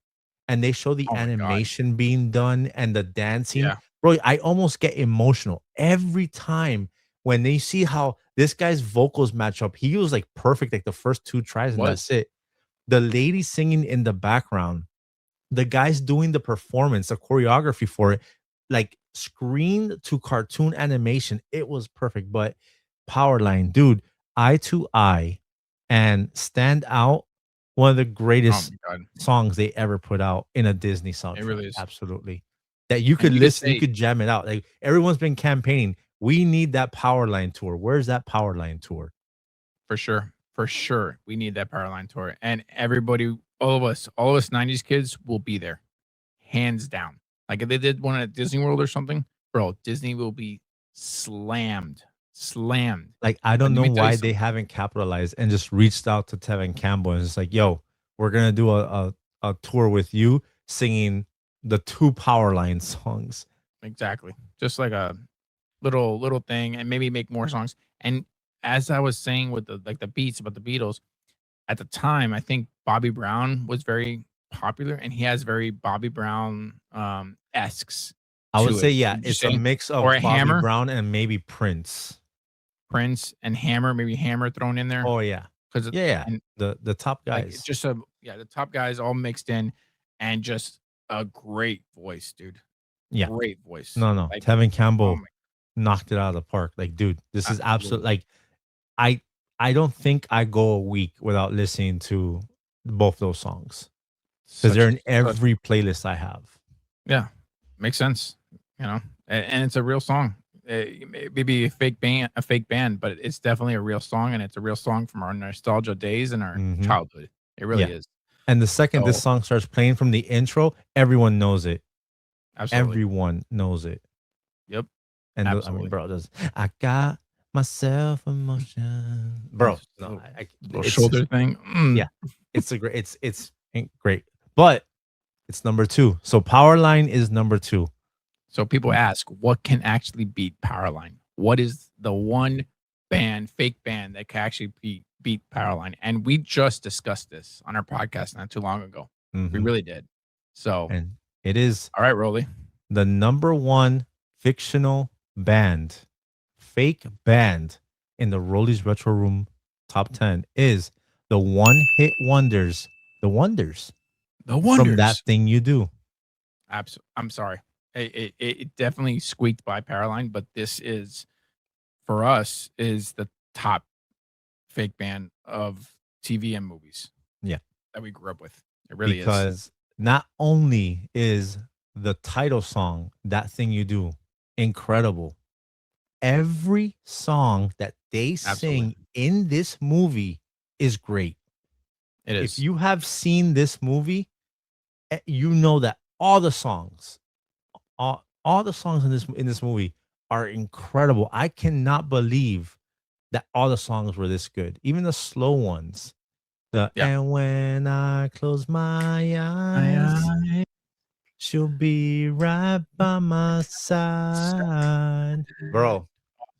and they show the Oh my god. animation being done and the dancing, Yeah. bro, I almost get emotional every time when they see how this guy's vocals match up. He was like perfect like the first 2 tries and Was. that's it. The lady singing in the background, the guys doing the performance, the choreography for it, like screen to cartoon animation, it was perfect. But Powerline, dude, Eye to Eye and Stand Out, one of the Oh greatest my god. songs they ever put out in a Disney It soundtrack. really is. Absolutely. That you And could you could listen, you say could jam it out. Like everyone's been campaigning. We need that Powerline tour. Where's that Powerline tour? for sure, for sure, we need that Powerline tour. And everybody, all of us 90s kids will be there. Hands down. Like if they did one at Disney World or something, bro, Disney will be slammed. Slammed. Like, I But don't let know me tell you why they something. haven't capitalized and just reached out to Tevin Campbell and it's like, "Yo, we're gonna do a tour with you singing the 2 Powerline songs." Exactly. Just like a little thing and maybe make more songs. And as I was saying with the like the beats about the Beatles, at the time, I think Bobby Brown was very popular and he has very Bobby Brown esques I would to say, it. yeah, Would you it's a say? mix Or of a Bobby Hammer, Brown and maybe Prince. Prince and Hammer, maybe Hammer thrown in there Oh, yeah. because Yeah, yeah. and The top like it's guys. just a yeah, the top guys all mixed in and just a great voice, dude. Yeah. Great voice. No, no. Like Tevin oh Campbell my knocked it out of the park. Like, dude, this is absolute absolutely. like I I don't think I go a week without listening to both those songs because they're Such in such every playlist I have. Yeah, makes sense. You know, and it's a real song. It may be a fake band, but it's definitely a real song, and it's a real song from our nostalgia days and our Hmm. childhood. It really Yeah. is. And the second this So, song starts playing from the intro, everyone knows it. absolutely. Everyone knows it. Yep, And I mean, absolutely. bro, does I got myself emotion, Oh, bro? No, little it's just shoulder thing. yeah, it's a great, it's great, but it's number two. So Powerline is number two. So people ask, what can actually beat Powerline? What is the one band, fake band that can actually beat Powerline? And we just discussed this on our podcast not too long ago. We Hmm. really did. So, And it is all right, Rolly. the number one fictional band, fake band in the Rollies Retro Room top 10 is the one hit wonders, the wonders The from That Wonders. Thing You Do. I'm sorry. It definitely squeaked by Powerline, but this is for us is the top fake band of TV and movies Yeah. that we grew up with. It really is. Because not only is the title song, That Thing You Do, incredible, every song that they Absolutely. sing in this movie is great. It If is. you have seen this movie, you know that all the songs, all the songs in this movie are incredible. I cannot believe that all the songs were this good. Even the slow ones. The Yeah. and when I close my eyes, I she'll be right by my side. Bro,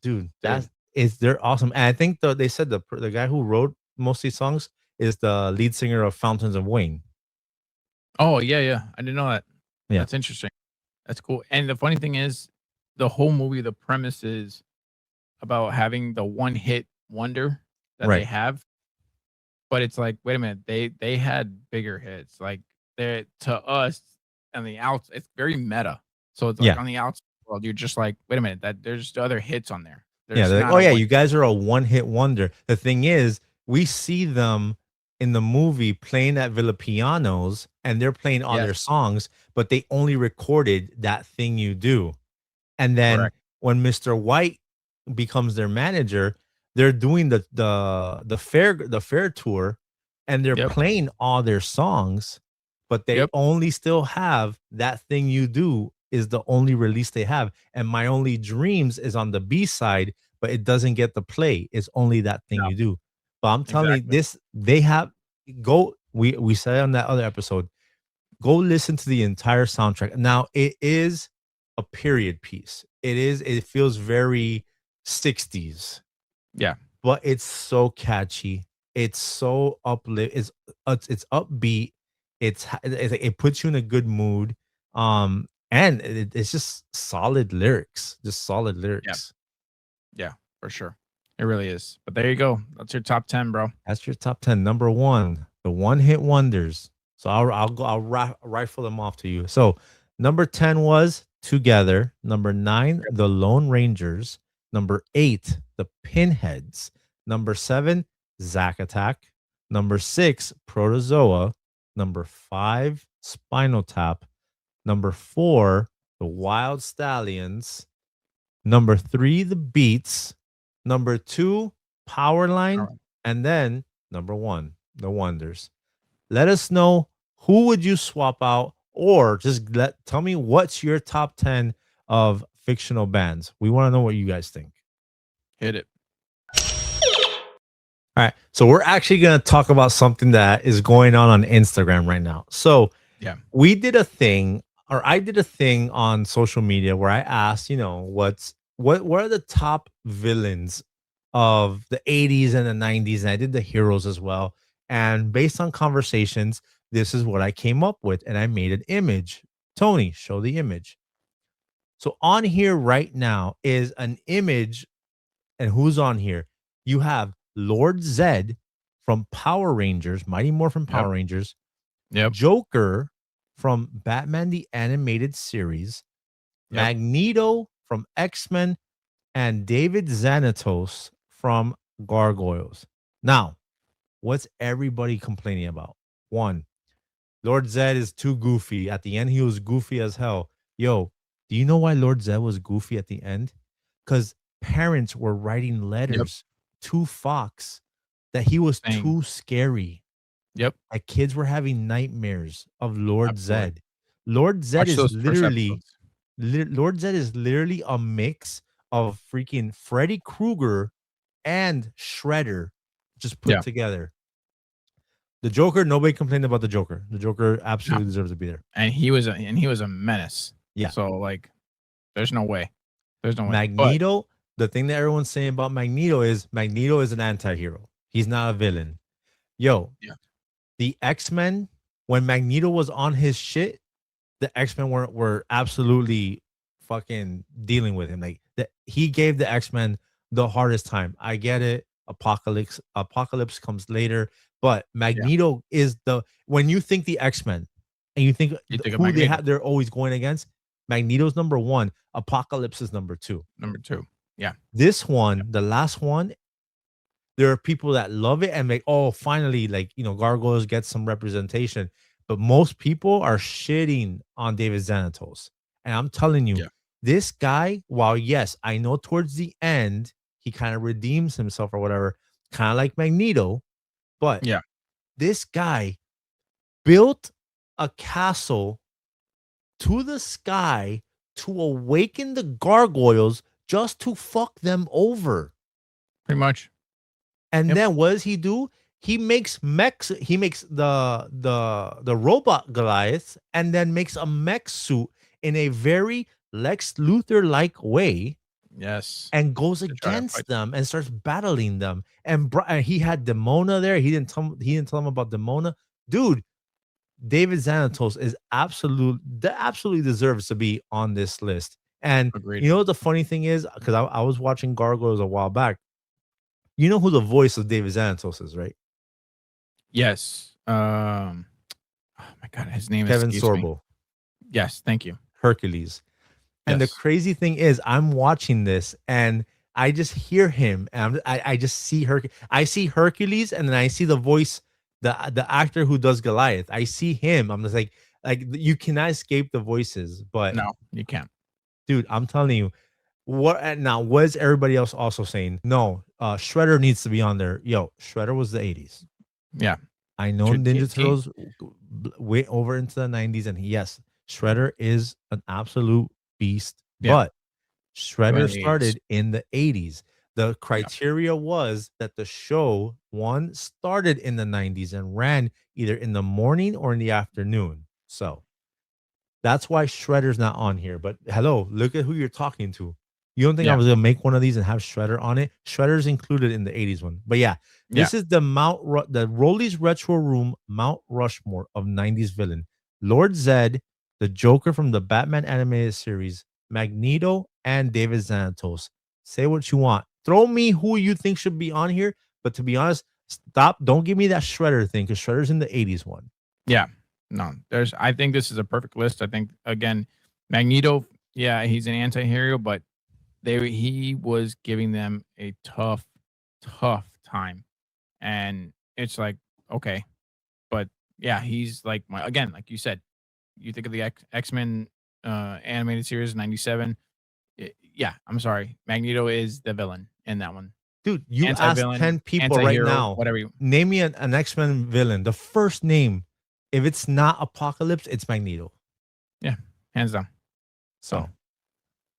dude, Dude. they're awesome. And I think they said the guy who wrote most of these songs is the lead singer of Fountains of Wayne. Oh, yeah, yeah. I didn't know that. Yeah. That's interesting. That's cool. And the funny thing is, the whole movie, the premise is about having the one hit wonder that they Right. have. But it's like, wait a minute, they had bigger hits. Like they're to us on the outs, it's very meta. So it's like Yeah. on the outside world, you're just like, wait a minute, that there's other hits on there. Yeah, There's they're like, not "Oh a yeah, one you guys are a one-hit wonder." The thing is, we see them in the movie playing at Villa Pianos, and they're playing all their Yes, songs, but they only recorded That Thing You Do. And then correct. when Mr. White becomes their manager, they're doing the fair tour, and they're Yep, playing all their songs, but they yep. only still have That Thing You Do is the only release they have. And My Only Dreams is on the B side, but it doesn't get the play. It's only That Thing No, You Do. But I'm telling you, exactly. this they have go. We said it on that other episode, go listen to the entire soundtrack. Now, it is a period piece. It feels very 60s, Yeah, but it's so catchy. It's so uplift. It's upbeat. It puts you in a good mood. And it's just solid lyrics. Just solid yeah, lyrics. yeah, for sure. It really is. But there you go. That's your top 10, bro. That's your top 10. Number one, the one hit wonders. So rifle them off to you. So number 10 was Together. Number nine, Yep. The Lone Rangers. Number eight, The Pinheads. Number seven, Zack Attack. Number six, Protozoa. Number five, Spinal Tap. Number four, The Wild Stallions. Number three, The Beats. Number two, All Powerline. right. And then number one, The Wonders. Let us know, who would you swap out, or just tell me what's your top 10 of fictional bands. We want to know what you guys think. Hit it. All right. So we're actually going to talk about something that is going on Instagram right now. So Yeah. we did a thing, or I did a thing on social media where I asked, what are the top villains of the 80s and the 90s, and I did the heroes as well. And based on conversations, this is what I came up with, and I made an image. Tony, show the image. So on here right now is an image, and who's on here? You have Lord Zed from Power Rangers, Mighty Morphin Yep. Power Rangers, Yep. Joker from Batman the Animated Series, Yep. Magneto from X-Men, and David Xanatos from gargoyles. Now, what's everybody complaining about? One, Lord Zed is too goofy. At the end, he was goofy as hell. Yo, do you know why Lord Zed was goofy at the end? Because parents were writing Yep. letters to Fox that he was Saying, too scary. yep, Like kids were having nightmares of Lord absolutely. Zed. Lord Zed Watch is those first literally episodes. Lord Zed is literally a mix of freaking Freddy Krueger and Shredder just put Yeah. together. The Joker, nobody complained about the Joker. The Joker No. absolutely deserves to be there. And he was a menace. Yeah. So like there's no way. There's no way. But Magneto, the thing that everyone's saying about Magneto is an anti-hero. He's not a villain. Yo, yeah, the X-Men, when Magneto was on his shit, the X-Men were absolutely fucking dealing with him. Like he gave the X-Men the hardest time. I get it. Apocalypse comes later, but yeah. Magneto is the when you think the X-Men and you think You think of who Magneto, they're always going against, Magneto's number 1, Apocalypse is number 2. number 2. Yeah. This one, the last one, there are people that love it and make, oh, finally, like, gargoyles get some representation. But most people are shitting on David Xanatos. And I'm telling you, Yeah. this guy, while yes, I know towards the end he kind of redeems himself or whatever, kind of like Magneto, but Yeah. this guy built a castle to the sky to awaken the gargoyles just to fuck them over. Pretty much. And Yep. then what does he do? He makes mechs. He makes the robot Goliath, and then makes a mech suit in a very Lex Luthor like way, Yes. and goes To try to fight against them. them and starts battling them. And he had Demona there. He didn't tell him about Demona, dude. David Xanatos is absolutely deserves to be on this list. And Agreed. you know what the funny thing is, because I was watching Gargoyles a while back. You know who the voice of David Xanatos is, right? Yes. Oh my god, his name Kevin escapes me. Sorbo, Yes, thank you. Hercules. And the Yes. crazy thing is, I'm watching this and I just hear him, and I just see I see Hercules, and then I see the voice, the actor who does Goliath. I see him. I'm just like you cannot escape the voices. But No, you can't. dude, I'm telling you, what is everybody else also saying? No, Shredder needs to be on there. Yo, Shredder was the 80s. Yeah. I know Dude, Ninja Turtles went over into the 90s, and yes, Shredder is an absolute beast, yeah. but Going Shredder in the 80s. started in the 80s. The Yeah. criteria was that the show one started in the 90s and ran either in the morning or in the afternoon. So that's why Shredder's not on here. But hello, look at who you're talking to. You don't think I Yeah. was gonna make one of these and have Shredder on it? Shredder's included in the 80s one. But yeah, Yeah. this is the Rollies Retro Room Mount Rushmore of 90s villain. Lord Zed, the Joker from the Batman animated series, Magneto, and David Xanatos. Say what you want. Throw me who you think should be on here. But to be honest, stop. Don't give me that Shredder thing, because Shredder's in the 80s one. Yeah. No, I think this is a perfect list. I think again, Magneto, yeah, he's an anti-hero, but he was giving them a tough, tough time. And it's like, okay, but yeah, he's like again, like you said, you think of the X-Men animated series 97. Yeah, I'm sorry. Magneto is the villain in that one. Dude, you ask Anti-villain, 10 people right anti-hero, now, whatever you. name me an X-Men villain. The first name, if it's not Apocalypse, it's Magneto. Yeah, hands down. So, So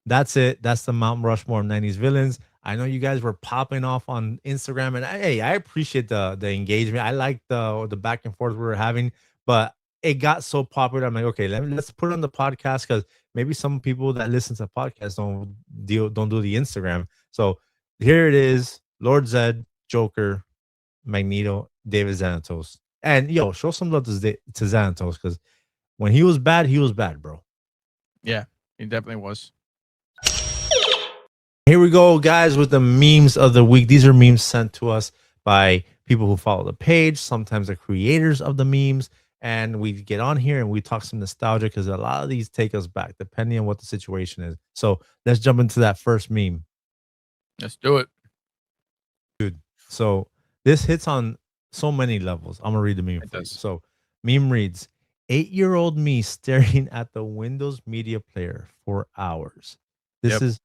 that's it. That's the Mount Rushmore of 90s villains. I know you guys were popping off on Instagram, and hey, I appreciate the engagement. I like the back and forth we were having, but it got so popular. I'm like, okay, let's put it on the podcast, because maybe some people that listen to podcasts don't do the Instagram. So here it is: Lord Zed, Joker, Magneto, David Xanatos, and yo, show some love to Xanatos, because when he was bad, bro. yeah, he definitely was. Here we go, guys, with the memes of the week. These are memes sent to us by people who follow the page, sometimes the creators of the memes. And we get on here and we talk some nostalgia, because a lot of these take us back, depending on what the situation is. So let's jump into that first meme. Let's do it. So this hits on so many levels. I'm gonna read the meme It for you. does. So meme reads 8-year-old me staring at the Windows media player for hours. This Yep. is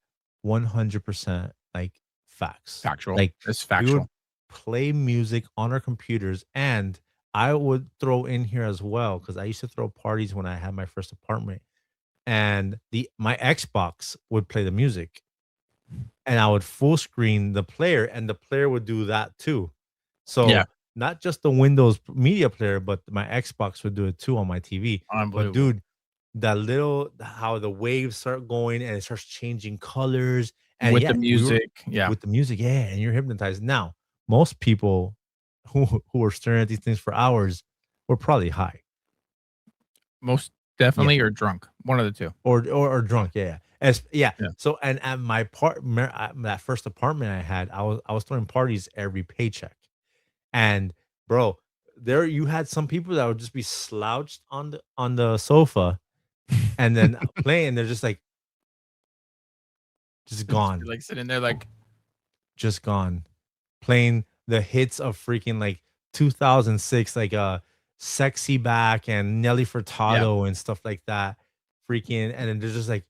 100% like facts. Factual. Like It's we would factual. play music on our computers, and I would throw in here as well because I used to throw parties when I had my first apartment, and the my Xbox would play the music, and I would full screen the player, and the player would do that too. Yeah. So not just the Windows media player, but my Xbox would do it too on my TV. But Unbelievable. dude, that little how the waves start going and it starts changing colors, and With the yeah, we were music. Yeah. with the music, yeah, and you're hypnotized. Now, most people who are staring at these things for hours were probably high. Most Yeah. definitely or drunk. One of the two. Or Yeah. drunk, yeah, yeah. As yeah, Yeah. so and at my that first apartment I had, I was throwing parties every paycheck, and bro, there you had some people that would just be slouched on the sofa, and then playing, they're just Just be gone, like sitting there like, just gone, playing the hits of freaking, like, 2006, like, Sexy Back and Nelly yeah, Furtado and stuff like that, freaking and then they're just, like,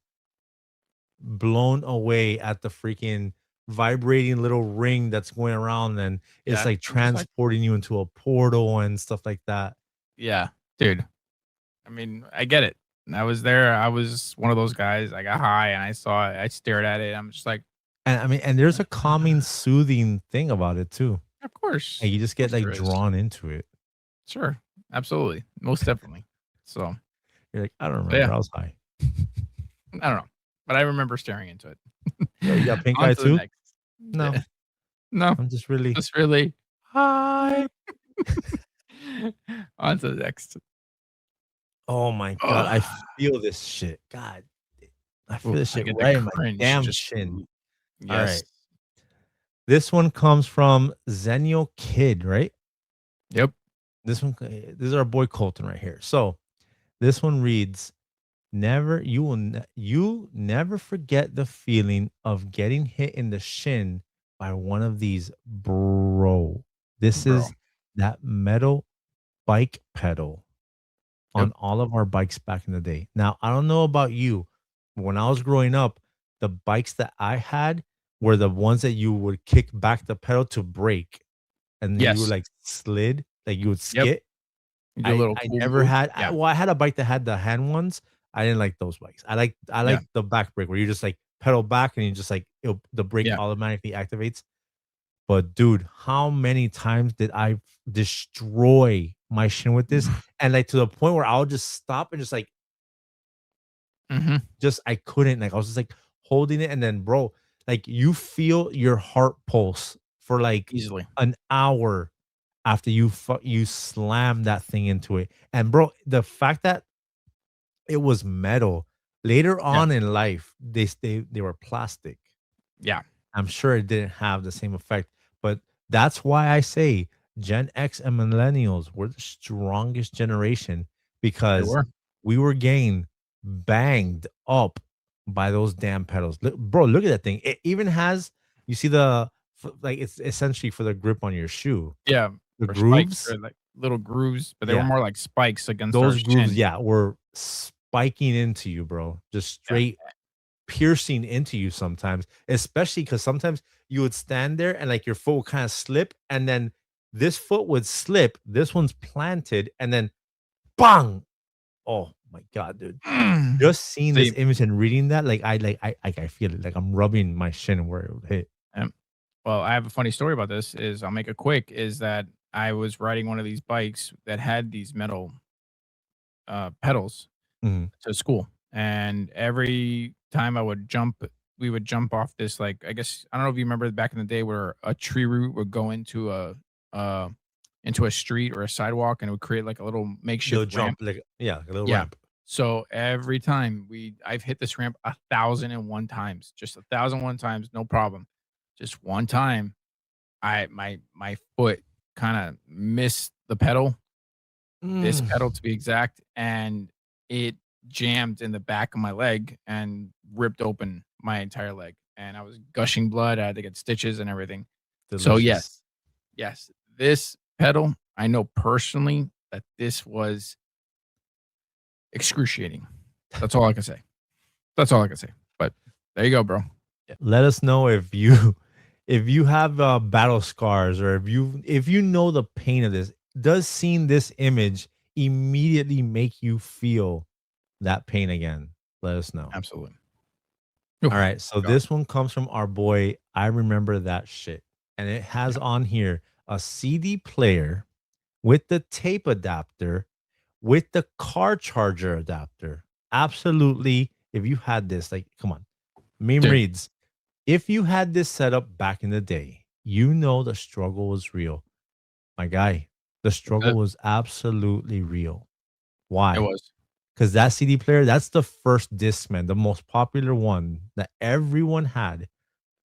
blown away at the freaking vibrating little ring that's going around, and it's yeah. like I'm just like, transporting you into a portal and stuff like that. yeah, dude. I mean, I get it. I was there. I was one of those guys. I got high and I saw it. I stared at it. I'm just like, And I mean, and there's a calming, soothing thing about it too. And you just of get course like there is. drawn into it. Sure, absolutely, most definitely. So, You're like, I don't but remember. yeah, I was high. I don't know, but I remember staring into it. Yo, you got pink On eye to the too? next. No, Yeah. No, I'm just really just really high. on to the next. Oh my god, I feel this shit. God, I feel Ooh, this I shit get the right in my cringe damn just chin. All yes. right. This one comes from Zenio Kid, right? Yep. This is our boy Colton right here. So this one reads, "Never you never forget the feeling of getting hit in the shin by one of these, bro. This Bro. is that metal bike pedal Yep. on all of our bikes back in the day. Now, I don't know about you, but when I was growing up, the bikes that I had were the ones that you would kick back the pedal to brake, and then you would Yes. like slid, like you would Yep. skid. You do a I little I cool never move. had Yeah. I had a bike that had the hand ones. I didn't like those bikes. I Yeah. like the back brake where you just like pedal back and you just like the brake Yeah. automatically activates. But dude, how many times did I destroy my shin with this? And like to the point where I'll just stop and just like Mhm. just I couldn't, like I was just like holding it, and then bro, like you feel your heart pulse for like Easily. an hour after you slam that thing into it. And bro, the fact that it was metal later Yeah. on in life, they were plastic. Yeah. I'm sure it didn't have the same effect, but that's why I say Gen X and millennials were the strongest generation They because were. we were getting banged up by those damn pedals. Bro, look at that thing. It even has, you see like it's essentially for the grip on your shoe. Yeah. The For spikes grooves, or like little grooves, but they were yeah, more like spikes against our those grooves, shin. yeah, were spiking into you, bro. Just Yeah. straight piercing into you sometimes, especially because sometimes you would stand there and like your foot would kind of slip, and then this foot would slip, this one's planted, and then bang. Oh my god, dude. Just seeing this See, image and reading that, I feel it. Like I'm rubbing my shin where it would hit. well, I have a funny story about this. Is I'll make it quick. Is that I was riding one of these bikes that had these metal pedals Mhm. to school, and every time I would jump, we would jump off this like I guess I don't know if you remember back in the day where a tree root would go uh into a street or a sidewalk, and it would create like a little They'll makeshift ramp. jump like, yeah, like a little Yeah. ramp. So every time I've hit this ramp 1,001 times, just 1,001 times, no problem. Just one time, my foot kind of missed the pedal, this Mm, pedal to be exact, and it jammed in the back of my leg and ripped open my entire leg. And I was gushing blood. I had to get stitches and everything. So yes, delicious. Yes, this pedal, I know personally that this was excruciating. That's all I can say. That's all I can say. But there you go, bro. Let us know if you if you have battle scars, or if you know the pain of this. Does seeing this image immediately make you feel that pain again? Let us know. Absolutely. All Oof, right, so God. this one comes from our boy. I remember that shit, and it has Yeah, on here a CD player with the tape adapter, with the car charger adapter. Absolutely, if you had this, like, come on, meme dude. reads. If you had this set up back in the day, you know the struggle was real. My guy, the struggle It, was absolutely real. it Why? was. Because that CD player, that's the first Discman, the most popular one that everyone had.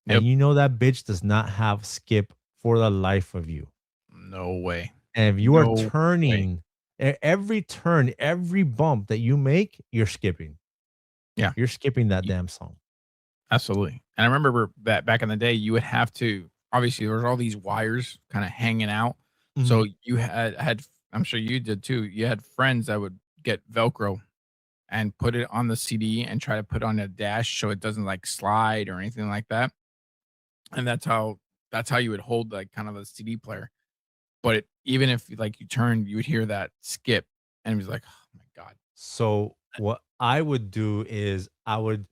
And Yep. you know that bitch does not have skip for the life of you. No way. And if you are No way. turning, every turn, every bump that you make, you're skipping. Yeah. You're skipping that damn song. Absolutely. And I remember that back in the day, you would have to obviously there was all these wires kind of hanging out. Mhm. So you had I'm sure you did too. You had friends that would get Velcro and put it on the CD and try to put on a dash so it doesn't like slide or anything like that. And that's how you would hold like kind of a CD player. But even if like you turned, you would hear that skip and it was like, oh my God. So what I would do is I would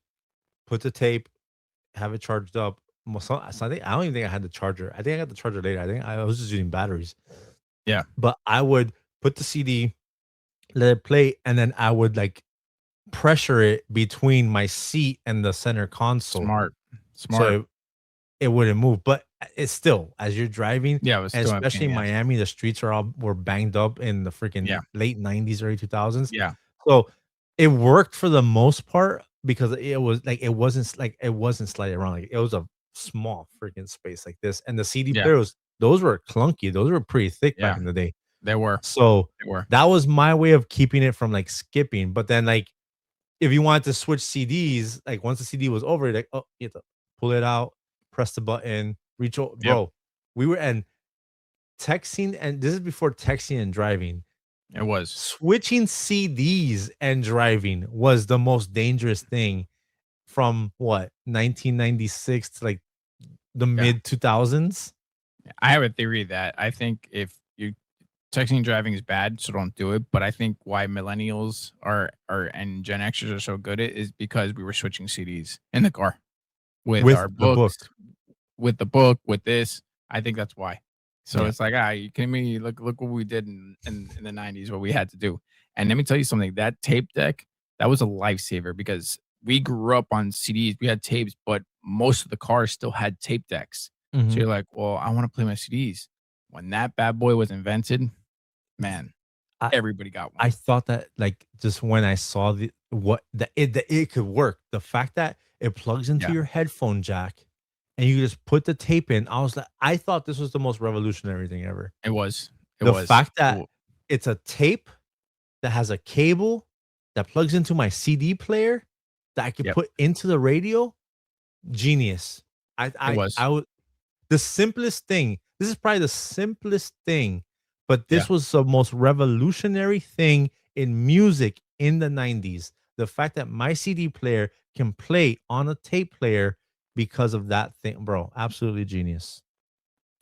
put the tape, have it charged up. So I don't even think I had the charger. I think I got the charger later. I think I was just using batteries. Yeah. But I would put the CD, let it play, and then I would like pressure it between my seat and the center console, Smart. Smart. so it wouldn't move. But it's still, as you're driving, Yeah, it was and still a pain especially in in the ass. Miami, the streets were banged up in the Yeah. freaking late 90s, early 2000s. Yeah. So it worked for the most part because it was like it wasn't sliding around. Like, it was a small freaking space like this. And the CD Yeah. players, those were clunky. Those were pretty thick back Yeah. in the day. They were. So They were. that was my way of keeping it from like skipping. But then, like, if you wanted to switch CDs, like once the CD was over, like, oh, you have to pull it out, press the button, Yep. bro. We were and texting, and this is before texting and driving. It was. Switching CDs and driving was the most dangerous thing from what 1996 to like the Yeah. mid 2000s. I have a theory that I think if you texting and driving is bad, so don't do it. But I think why millennials are and Gen Xers are so good at is because we were switching CDs in the car with With our the book. books, with the book, with this. I think that's why. So Yeah. it's like, you kidding me? Look what we did in the 90s, what we had to do. And let me tell you something, that tape deck, that was a lifesaver because we grew up on CDs. We had tapes, but most of the cars still had tape decks. So Mhm. you're like, well, I want to play my CDs. When that bad boy was invented, man, I everybody got one. I thought that, like, just when I saw that it could work, the fact that it plugs into Yeah, your headphone jack and you just put the tape in, I was like, I thought this was the most revolutionary thing ever. it was. It The was. fact that it's a tape that has a cable that plugs into my CD player that I could Yep, put into the radio, genius. it I was. would the simplest thing. This is probably the simplest thing, but Yeah, this was the most revolutionary thing in music in the 90s. The fact that my CD player can play on a tape player because of that thing, bro. Absolutely genius.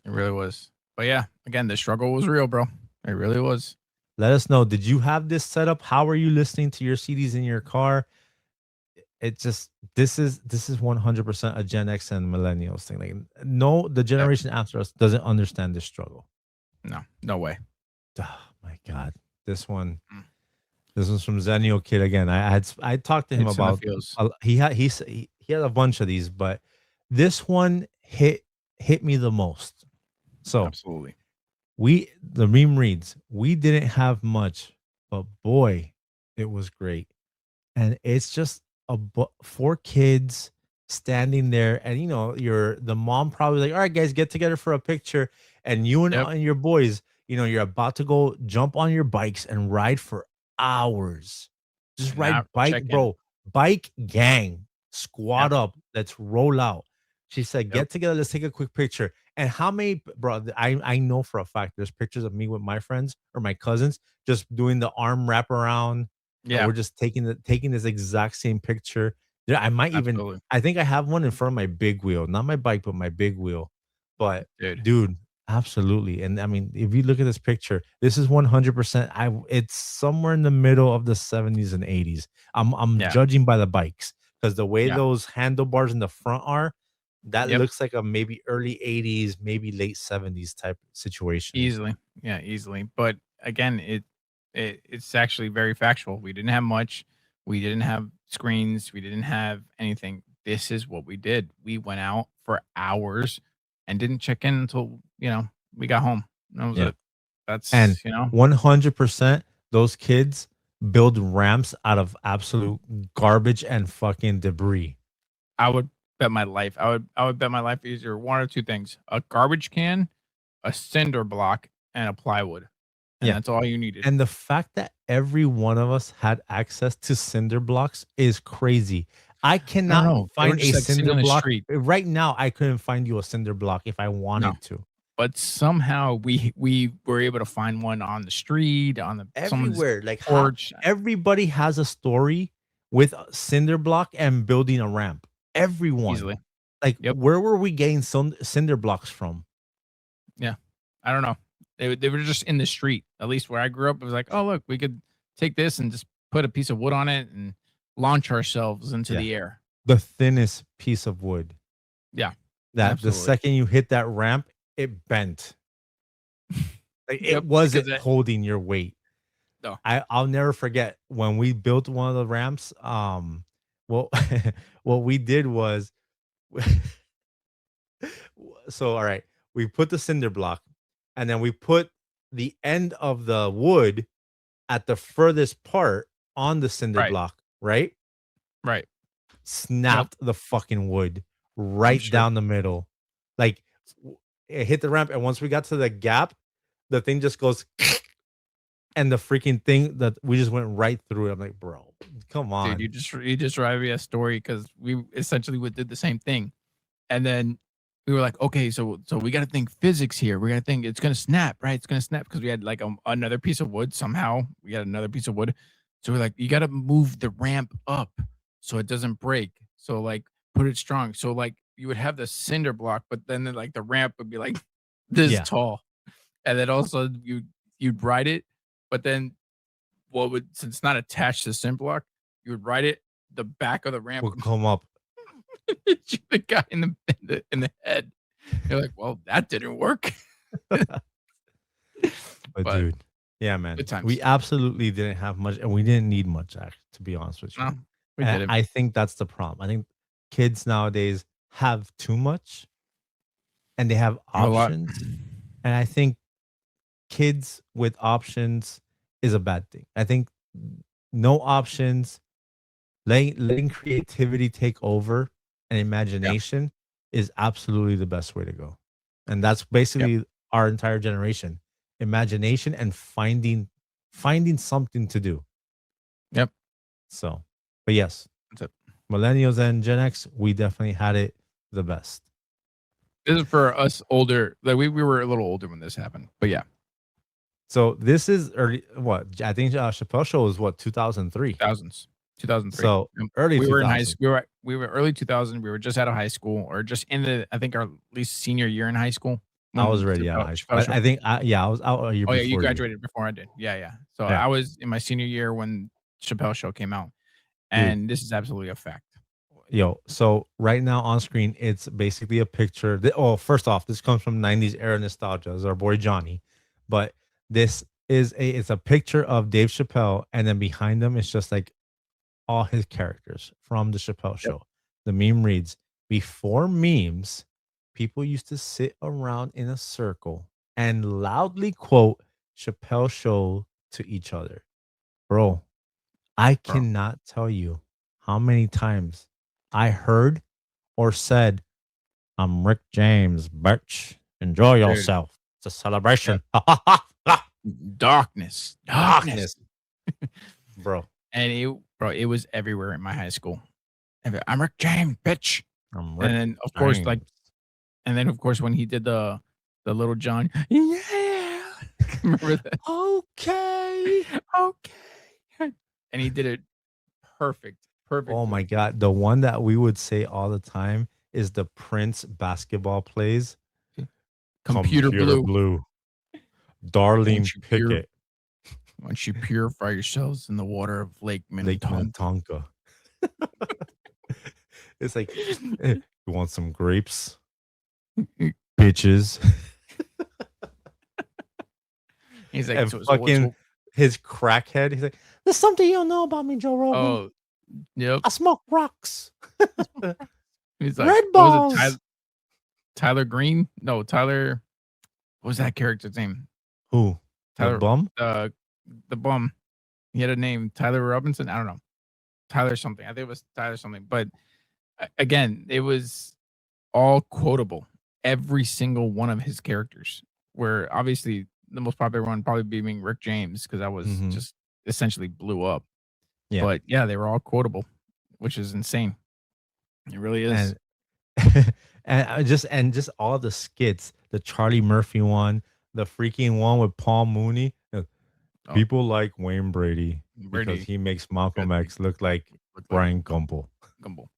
it really was. But yeah, again, the struggle was real, bro. It really was. Let us know. Did you have this set up? How are you listening to your CDs in your car? It just this is 100% a Gen X and millennials thing. Like, no, the Yep. generation after us doesn't understand this struggle. No, no way. Oh my god. This one Mm. This was from Zenio Kid again. I talked to him It's in the about feels. he had a bunch of these, but this one hit me the most. So Absolutely. the meme reads, we didn't have much, but boy, it was great. And it's just four kids standing there, and you're the mom probably like, all right, guys, get together for a picture, and you Yep. and your boys, you're about to go jump on your bikes and ride for hours. Just And ride not bike, check in. bro. Bike gang, Yep. squad up, let's roll out. She said, Yep. get together, let's take a quick picture. And how many, bro? I know for a fact there's pictures of me with my friends or my cousins just doing the arm wrap around, and Yeah, we're just taking this exact same picture. Yeah, I might even. absolutely, I think I have one in front of my big wheel, not my bike, but my big wheel. But dude. dude, absolutely. And I mean, if you look at this picture, this is 100%. It's somewhere in the middle of the 70s and 80s. I'm Yeah, judging by the bikes because the way yeah, those handlebars in the front are, that yep, looks like a maybe early 80s, maybe late 70s type situation. easily, yeah, easily. But again, it's actually very factual. We didn't have much. We didn't have screens. We didn't have anything. This is what we did. We went out for hours and didn't check in until we got home. That was Yeah. it. And That's 100% those kids build ramps out of absolute garbage and fucking debris. I would bet my life. I would bet my life either one or two things: a garbage can, a cinder block, and a plywood, and Yeah. that's all you needed. And the fact that every one of us had access to cinder blocks is crazy. I I don't cannot know. They were find a just like sitting cinder on the block street. right now. I couldn't find you a cinder block if I No. wanted to. But somehow we were able to find one on the street, on the someone's Everywhere, like how porch, everybody has a story with a cinder block and building a ramp. Everyone. easily. Like, Yep. where were we getting some cinder blocks from? Yeah. I don't know. They were just in the street. At least where I grew up, it was like, "Oh, look, we could take this and just put a piece of wood on it and launch ourselves into Yeah. the air." The thinnest piece of wood Yeah. that the Absolutely. second you hit that ramp, it bent. Like, it Yep. Because wasn't it holding your weight. no. I'll never forget when we built one of the ramps, well, what we did was so, all right, we put the cinder block, and then we put the end of the wood at the furthest part on the cinder Right. block, right? Right. Yep. Snapped the fucking wood I'm right sure. down the middle. Like, it hit the ramp, and once we got to the gap, the thing just goes and the freaking thing that we just went right through it. I'm like, "Bro, come Dude, on." you just reminded me of a story because we essentially would did the same thing. And then we were like, "Okay, so we gotta think physics here. We gotta think it's gonna snap, right? It's gonna snap because we had like another piece of wood somehow. We got another piece of wood. So we're like, you gotta move the ramp up so it doesn't break. So like put it strong. So like you would have the cinder block, but then like the ramp would be like this Yeah, tall. And then also you'd ride it, but then what would since it's not attached to the cinder block, you would ride it, the back of the ramp will come up. hit you the guy in the head. You're like, "Well, that didn't work." But But dude, yeah, man, good times. we absolutely didn't have much, and we didn't need much, to be honest with you. No, we And did it. I think that's the problem. I think kids nowadays have too much, and they have You have a lot. options, and I think kids with options is a bad thing. I think no options, letting creativity take over and Yeah. imagination is absolutely the best way to go. And that's Yep. basically our entire generation. Imagination and finding something to do. Yep. So, but yes, That's it. millennials and Gen X, we definitely had it the best. This is for us older. Like we were a little older when this happened. But yeah, So this is early. What I think Chappelle Show was what 2003. thousands. 2003. So Yep. early We were in high 2000. school. We were early 2000. We were just out of high school or just in the I think our at least senior year in high school I was when already out of Chappelle high Chappelle school. Show. I think yeah, I was out a year Oh, yeah, you before you. graduated before I did. Yeah, yeah. So Yeah, I was in my senior year when Chappelle Show came out, dude. and this is absolutely a fact. Yo, so right now on screen, it's basically a picture. Oh, first off, this comes from 90s era nostalgia. It's our boy Johnny. But this it's a picture of Dave Chappelle, and then behind him it's just like all his characters from the Chappelle Yep, show. The meme reads, before memes, people used to sit around in a circle and loudly quote Chappelle show to each other. Bro, I bro. cannot tell you how many times I heard or said, I'm Rick James, bitch. Enjoy Dude, yourself. It's a yep. celebration. Darkness, darkness. Darkness, bro. And it was everywhere in my high school. I'm Rick James, bitch. I'm And Rick then, of course, like James. And then, of course, when he did the Little John, "Yeah." Remember that? Okay. "Okay." And he did it Oh my perfectly. god, the one that we would say all the time is the Prince basketball plays. Computer Computer blue. blue, Darlene "Won't you pure Pickett, won't you purify yourselves in the water of Lake Lake Minnetonka?" Minnetonka. It's like, "You want some grapes, bitches?" He's like, And "So fucking so" his crackhead, he's like, "There's something you don't know about me, Joe Rogan. Oh, yep. I smoke rocks. He's like, Red what was it? Ty balls." Tyler Green? No, Tyler what was that character's name? Who? The Tyler, bum? the bum. He had a name, Tyler Robinson? I don't know. Tyler something. I think it was Tyler something, but again, it was all quotable. Every single one of his characters. Where obviously the most popular one probably being Rick James because that was Mhm. just essentially blew up. Yeah. But yeah, they were all quotable, which is insane. It really is. And and just all the skits, the Charlie Murphy one, the freaking one with Paul Mooney. Oh, People like Wayne Brady because Brady, he makes Malcolm Brady X look like look like Brian Gumble. Gumble.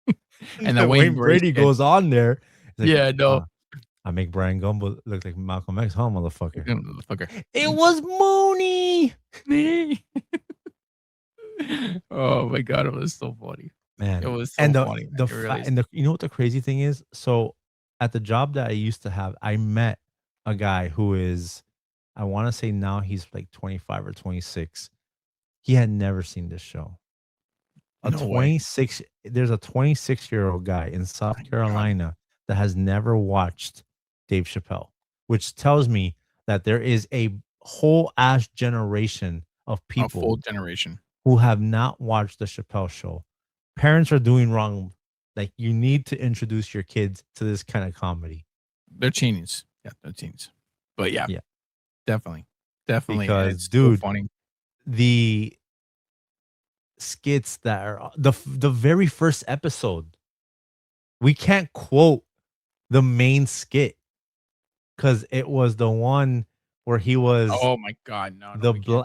And And the then Wayne Wayne Brady Brady skit. goes on there. He's like, Yeah, no. I make Brian Gumble look like Malcolm X, huh, motherfucker? Motherfucker. It was Mooney. Me. Oh my god, it was so funny. It Man, was so and funny, man. the It fa really is. and the you know what the crazy thing is? So, at the job that I used to have, I met a guy who is, I wanna say now he's like 25 or 26. He had never seen this show. No way. There's a 26-year-old guy in South My god. Carolina that has never watched Dave Chappelle, which tells me that there is a whole ass generation of A full people generation. who have not watched the Chappelle show. Parents are doing wrong. Like, you need to introduce your kids to this kind of comedy. They're teenies. Yeah, they're teens. But yeah, Yeah, definitely. Definitely, and because it's so dude, funny. the skits that are the very first episode, we can't quote the main skit because it was the one where he was Oh my god, no, we can't do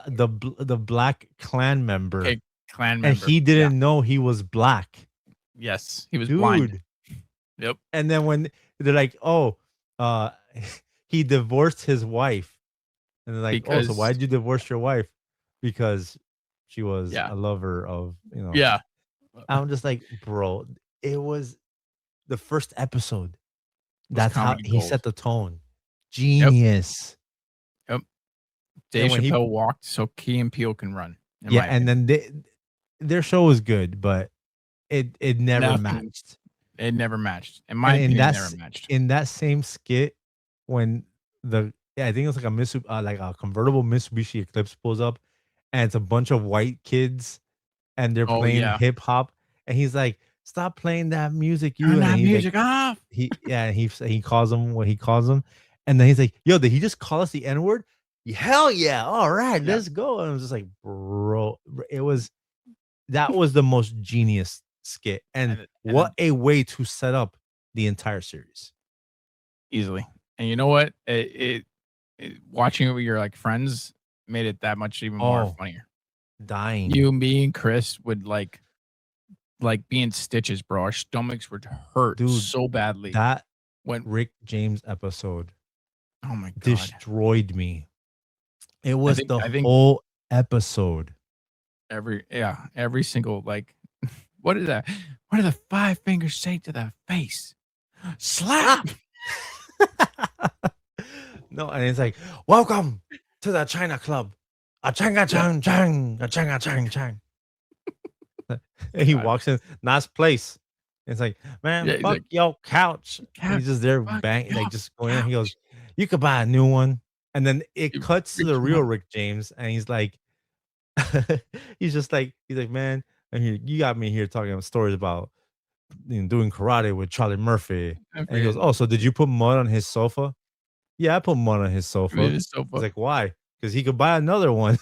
it. the black clan member, Okay, clan and member. he Yeah. didn't know he was black, Yes, he was blind. dude. Yep, And then when they're like, "Oh, uh, he divorced his wife," and they're like, "Oh, so because why'd you divorce your wife?" Because she was yeah, a lover of, yeah, I'm just like, bro, it was the first episode. was That's how comedy he gold. set the tone. Yep, Genius. yep. And Dave when he Chappelle walked so Key and Peele can run, in Yeah, my and opinion. then their show was good, but it never Nothing. matched. It never matched. In And my opinion, never matched. in that same skit, when I think it was like like a convertible Mitsubishi Eclipse pulls up, and it's a bunch of white kids, and they're Oh, playing yeah. hip hop, and he's like, "Stop playing that music, you!" Turn And then that music off. he calls them what he calls them, and then he's like, "Yo, did he just call us the N word? Hell yeah! All right, Yeah, let's go." And I was just like, "Bro, it was." That was the most genius skit, and and what then a way to set up the entire series. easily. And you know what? Watching it with your, like, friends made it that much even more Oh, funnier. dying. You, me, and Chris would, be in stitches, bro. Our stomachs would hurt Dude, so badly that when Rick James episode oh my god. destroyed me. It I was think the I think whole episode. every single, what is that? What do the 5 fingers say to the face? Slap! Slap! No, and it's like, "Welcome to the China Club. A changa Yep. chang chang, a changa chang chang." And he God. walks in, nice place. It's like, "Man, Yeah, he's fuck like, your couch." And "Cat, he's just there fuck bang like your just going in. He goes, couch." "You could buy a new one." And then it You cuts to rip the him real up. Rick James, and he's like, he's like, "Man, I mean, you got me here talking stories about, doing karate with Charlie Murphy." I And he goes, forget. "Oh, so did you put mud on his sofa?" "Yeah, I put mud on his I mean, sofa." it's so He's fu like, "Why?" "'Cause he could buy another one."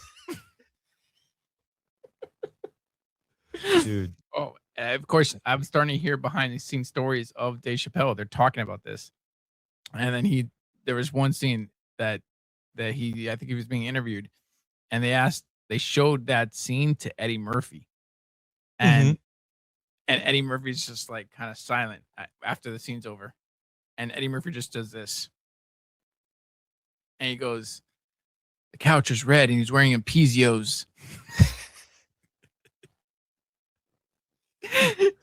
Dude, Oh, Of course, I'm starting to hear behind the scenes stories of Dave Chappelle. They're talking about this, and then there was one scene that I think he was being interviewed, and they showed that scene to Eddie Murphy, Mhm. and Eddie Murphy's just like kind of silent after the scene's over, and Eddie Murphy just does this, and he goes, "The couch is red, and he's wearing Impezios."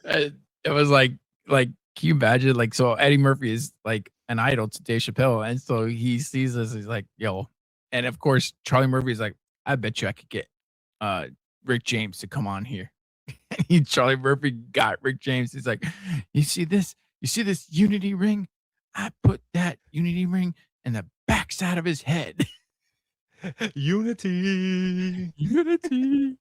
And it was can you imagine? Like, so Eddie Murphy is like an idol to Dave Chappelle, and so he sees this, he's like, "Yo," and of course Charlie Murphy's like, "I bet you I could get uh Rick James to come on here." And Charlie Murphy got Rick James. He's like, "You see this? You see this Unity ring? I put that Unity ring in the backside of his head." Unity. Unity.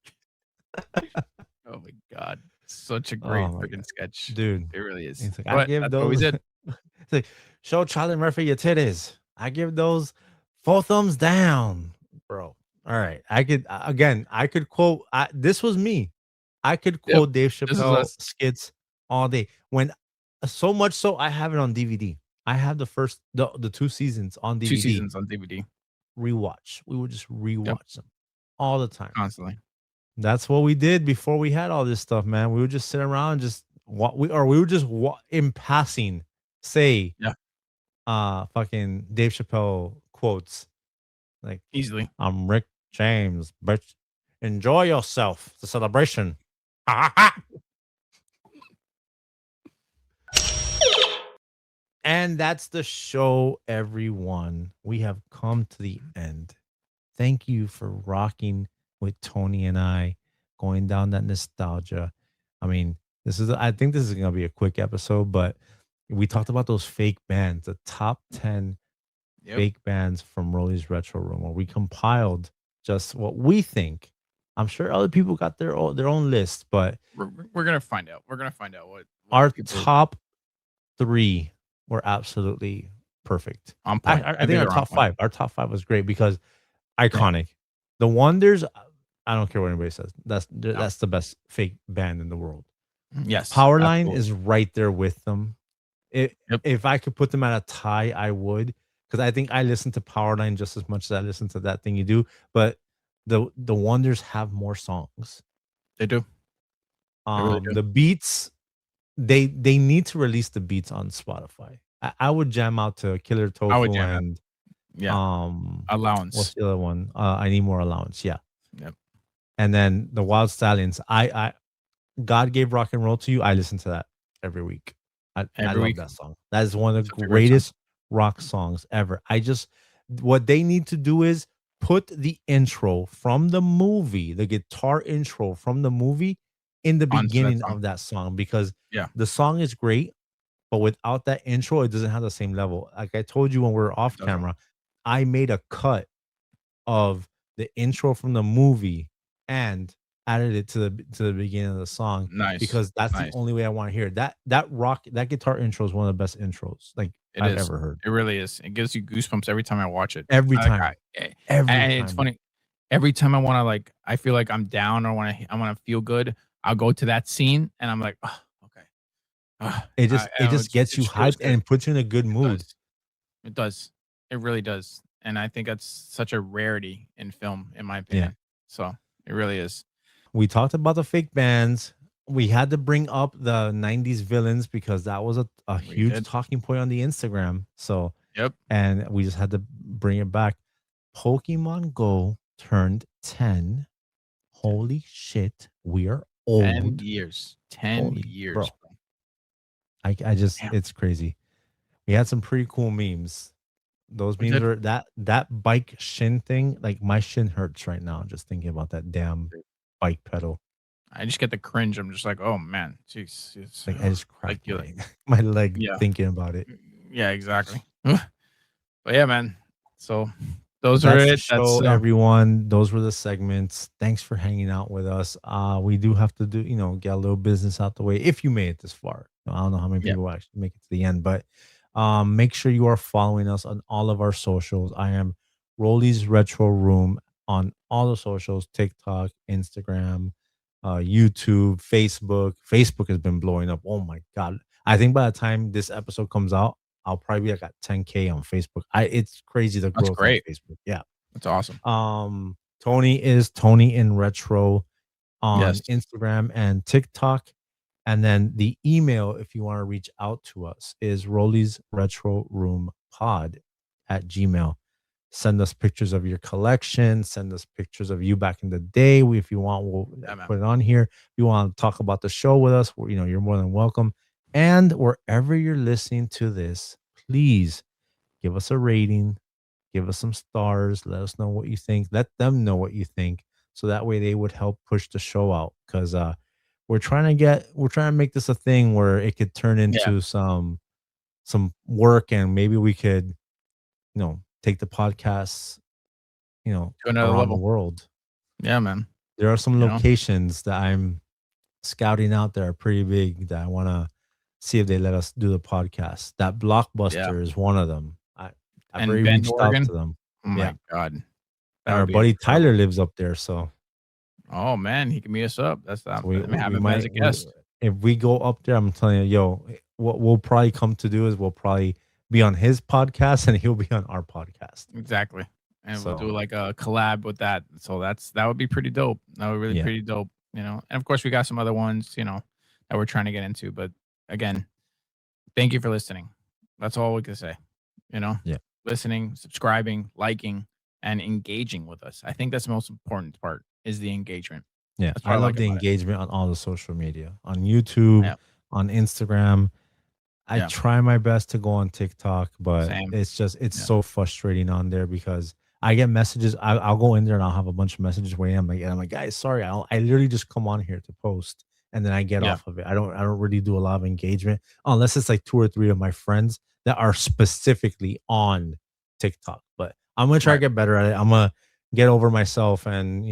Oh my god, such a great Oh my freaking god, sketch. dude. It really is. It's like I But give that's what we those. did. It's like show Charlie Murphy your titties. I give those 4 thumbs down, bro. All right, I could again. I could quote. This was me. I could Yep. quote Dave This is Chappelle us. skits all day. When so much so, I have it on DVD. I have the 2 seasons on 2 DVD. seasons on DVD. Rewatch. We would just Yep, rewatch them all the time. constantly. That's what we did before we had all this stuff, man. We would just sit around and just we would just in passing say Yeah, fucking Dave Chappelle quotes like easily. I'm Rick James, but enjoy yourself. It's a celebration. And that's the show, everyone. We have come to the end. Thank you for rocking with Tony and I, going down that nostalgia. I mean, I think this is going to be a quick episode, but we talked about those fake bands, the top 10 Yep. fake bands from Rolly's Retro Room, where we compiled just what we think. I'm sure other people got their own list, but We're gonna find out. We're gonna find out what our people top 3 were absolutely perfect. on I point. I I I think think our they're on top point. 5 was great because Yeah. iconic. The Wonders, I don't care what anybody says. No. That's the best fake band in the world. Yes, Powerline absolutely. is right there with them. I Yep. If I could put them at a tie, I would, because I think I listen to Powerline just as much as I listen to That Thing You Do, but the Wonders have more songs. They do. They really do. The beats, they need to release the beats on Spotify. I would jam out to Killer I would Tofu jam out. and Yeah. what's Allowance. the other one? I Need More Allowance. Yeah. Yep. And then the Wild Stallions. I God Gave Rock and Roll to You. I listen to that every week. I Every love week. that song. That is one of the Such a great song. greatest rock songs ever. What they need to do is put the intro from the movie, the guitar intro from the movie in the Onto that beginning song. of that song, because Yeah. the song is great, but without that intro, it doesn't have the same level. Like I told you when we were It off doesn't. camera, I made a cut of the intro from the movie and added it to the beginning of the song, Nice. because that's the Nice. only way I want to hear it. That guitar intro is one of the best intros like It I've is. ever heard. It really is. It gives you goosebumps every time I watch it. Every I like time. Every and it's time. funny. Every time I wanna, I feel like I'm down or I wanna feel good, I'll go to that scene and I'm like, "Oh, okay." It just gets It you just feels hyped good. and puts you in a good It mood. does. It does. It really does. And I think that's such a rarity in film, in my Yeah. opinion. So it really is. We talked about the fake bands. We had to bring up the 90s villains because that was a We huge did. talking point on the Instagram. So, Yep. and we just had to bring it back. Pokemon Go turned 10. Holy shit, we are 10 old. years. 10 Holy years, bro. bro. I just Damn. it's crazy. We had some pretty cool memes. Those We memes did. were that bike shin thing, like my shin hurts right now just thinking about that damn bike pedal. I just get the cringe. I'm just like, "Oh, man. Jeez. It's Like I just like cracked you my leg yeah. thinking about it. Yeah, exactly. But yeah, man. So those are That's the it. show, everyone. Those were the segments. Thanks for hanging out with us. We do have to get a little business out the way if you made it this far. I don't know how many Yeah. people will actually make it to the end, but make sure you are following us on all of our socials. I am Rolly's Retro Room on all the socials, TikTok, Instagram, YouTube, Facebook. Facebook has been blowing up. Oh my god! I think by the time this episode comes out, I'll probably be like at 10K on Facebook. It's crazy the That's growth on great. Facebook. Yeah. That's awesome. Tony is Tony in Retro on Yes. Instagram and TikTok. And then the email, if you want to reach out to us, is Rolly's Retro Room Pod at Gmail. Send us pictures of your collection. Send us pictures of you back in the day. If you want, we'll Yeah, man. put it on here. If you want to talk about the show with us, you're more than welcome. And wherever you're listening to this, please give us a rating, give us some stars, let us know what you think, let them know what you think, so that way they would help push the show out. Because we're trying to make this a thing where it could turn Yeah. into some work, and maybe we could take the podcast To another around the level. world. Yeah, man. There are some You know? locations that I'm scouting out that are pretty big that I want to see if they let us do the podcast. That Yeah. blockbuster is one of them. I've And already Bend, reached out Oregon. to them. Oh Yeah. my god. And That our would be buddy Tyler incredible. lives up there, so Oh man, he can meet us up. That's so let me have him as a guest. if we go up there, I'm telling you, yo, what we'll probably come to do is we'll probably be on his podcast and he'll be on our podcast. Exactly. And we'll do So like a collab with that. So that would be pretty dope. That would be really yeah, pretty dope, And of course we got some other ones, that we're trying to get into. But again, thank you for listening. That's all we can say. You know, yeah, Listening, subscribing, liking, and engaging with us. I think that's the most important part is the engagement. yeah. That's what I I like love the about it. engagement on all the social media, on YouTube, Yeah. on Instagram. I Yeah. try my best to go on TikTok, but Same. it's Yeah. so frustrating on there because I get messages. I'll go in there and I'll have a bunch of messages waiting. I'm like, guys, sorry, I literally just come on here to post, and then I get Yeah. off of it. I don't really do a lot of engagement unless it's like two or three of my friends that are specifically on TikTok. But I'm gonna try to Right. get better at it. I'm gonna get over myself, and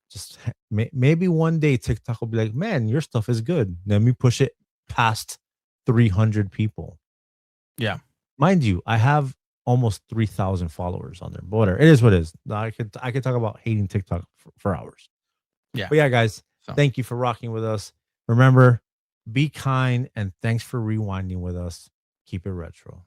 just maybe one day TikTok will be like, man, your stuff is good. Let me push it past 300 people. Yeah. Mind you, I have almost 3,000 followers on there. But whatever, it is what it is. I could talk about hating TikTok for hours. Yeah. But yeah, guys, So thank you for rocking with us. Remember, be kind, and thanks for rewinding with us. Keep it retro.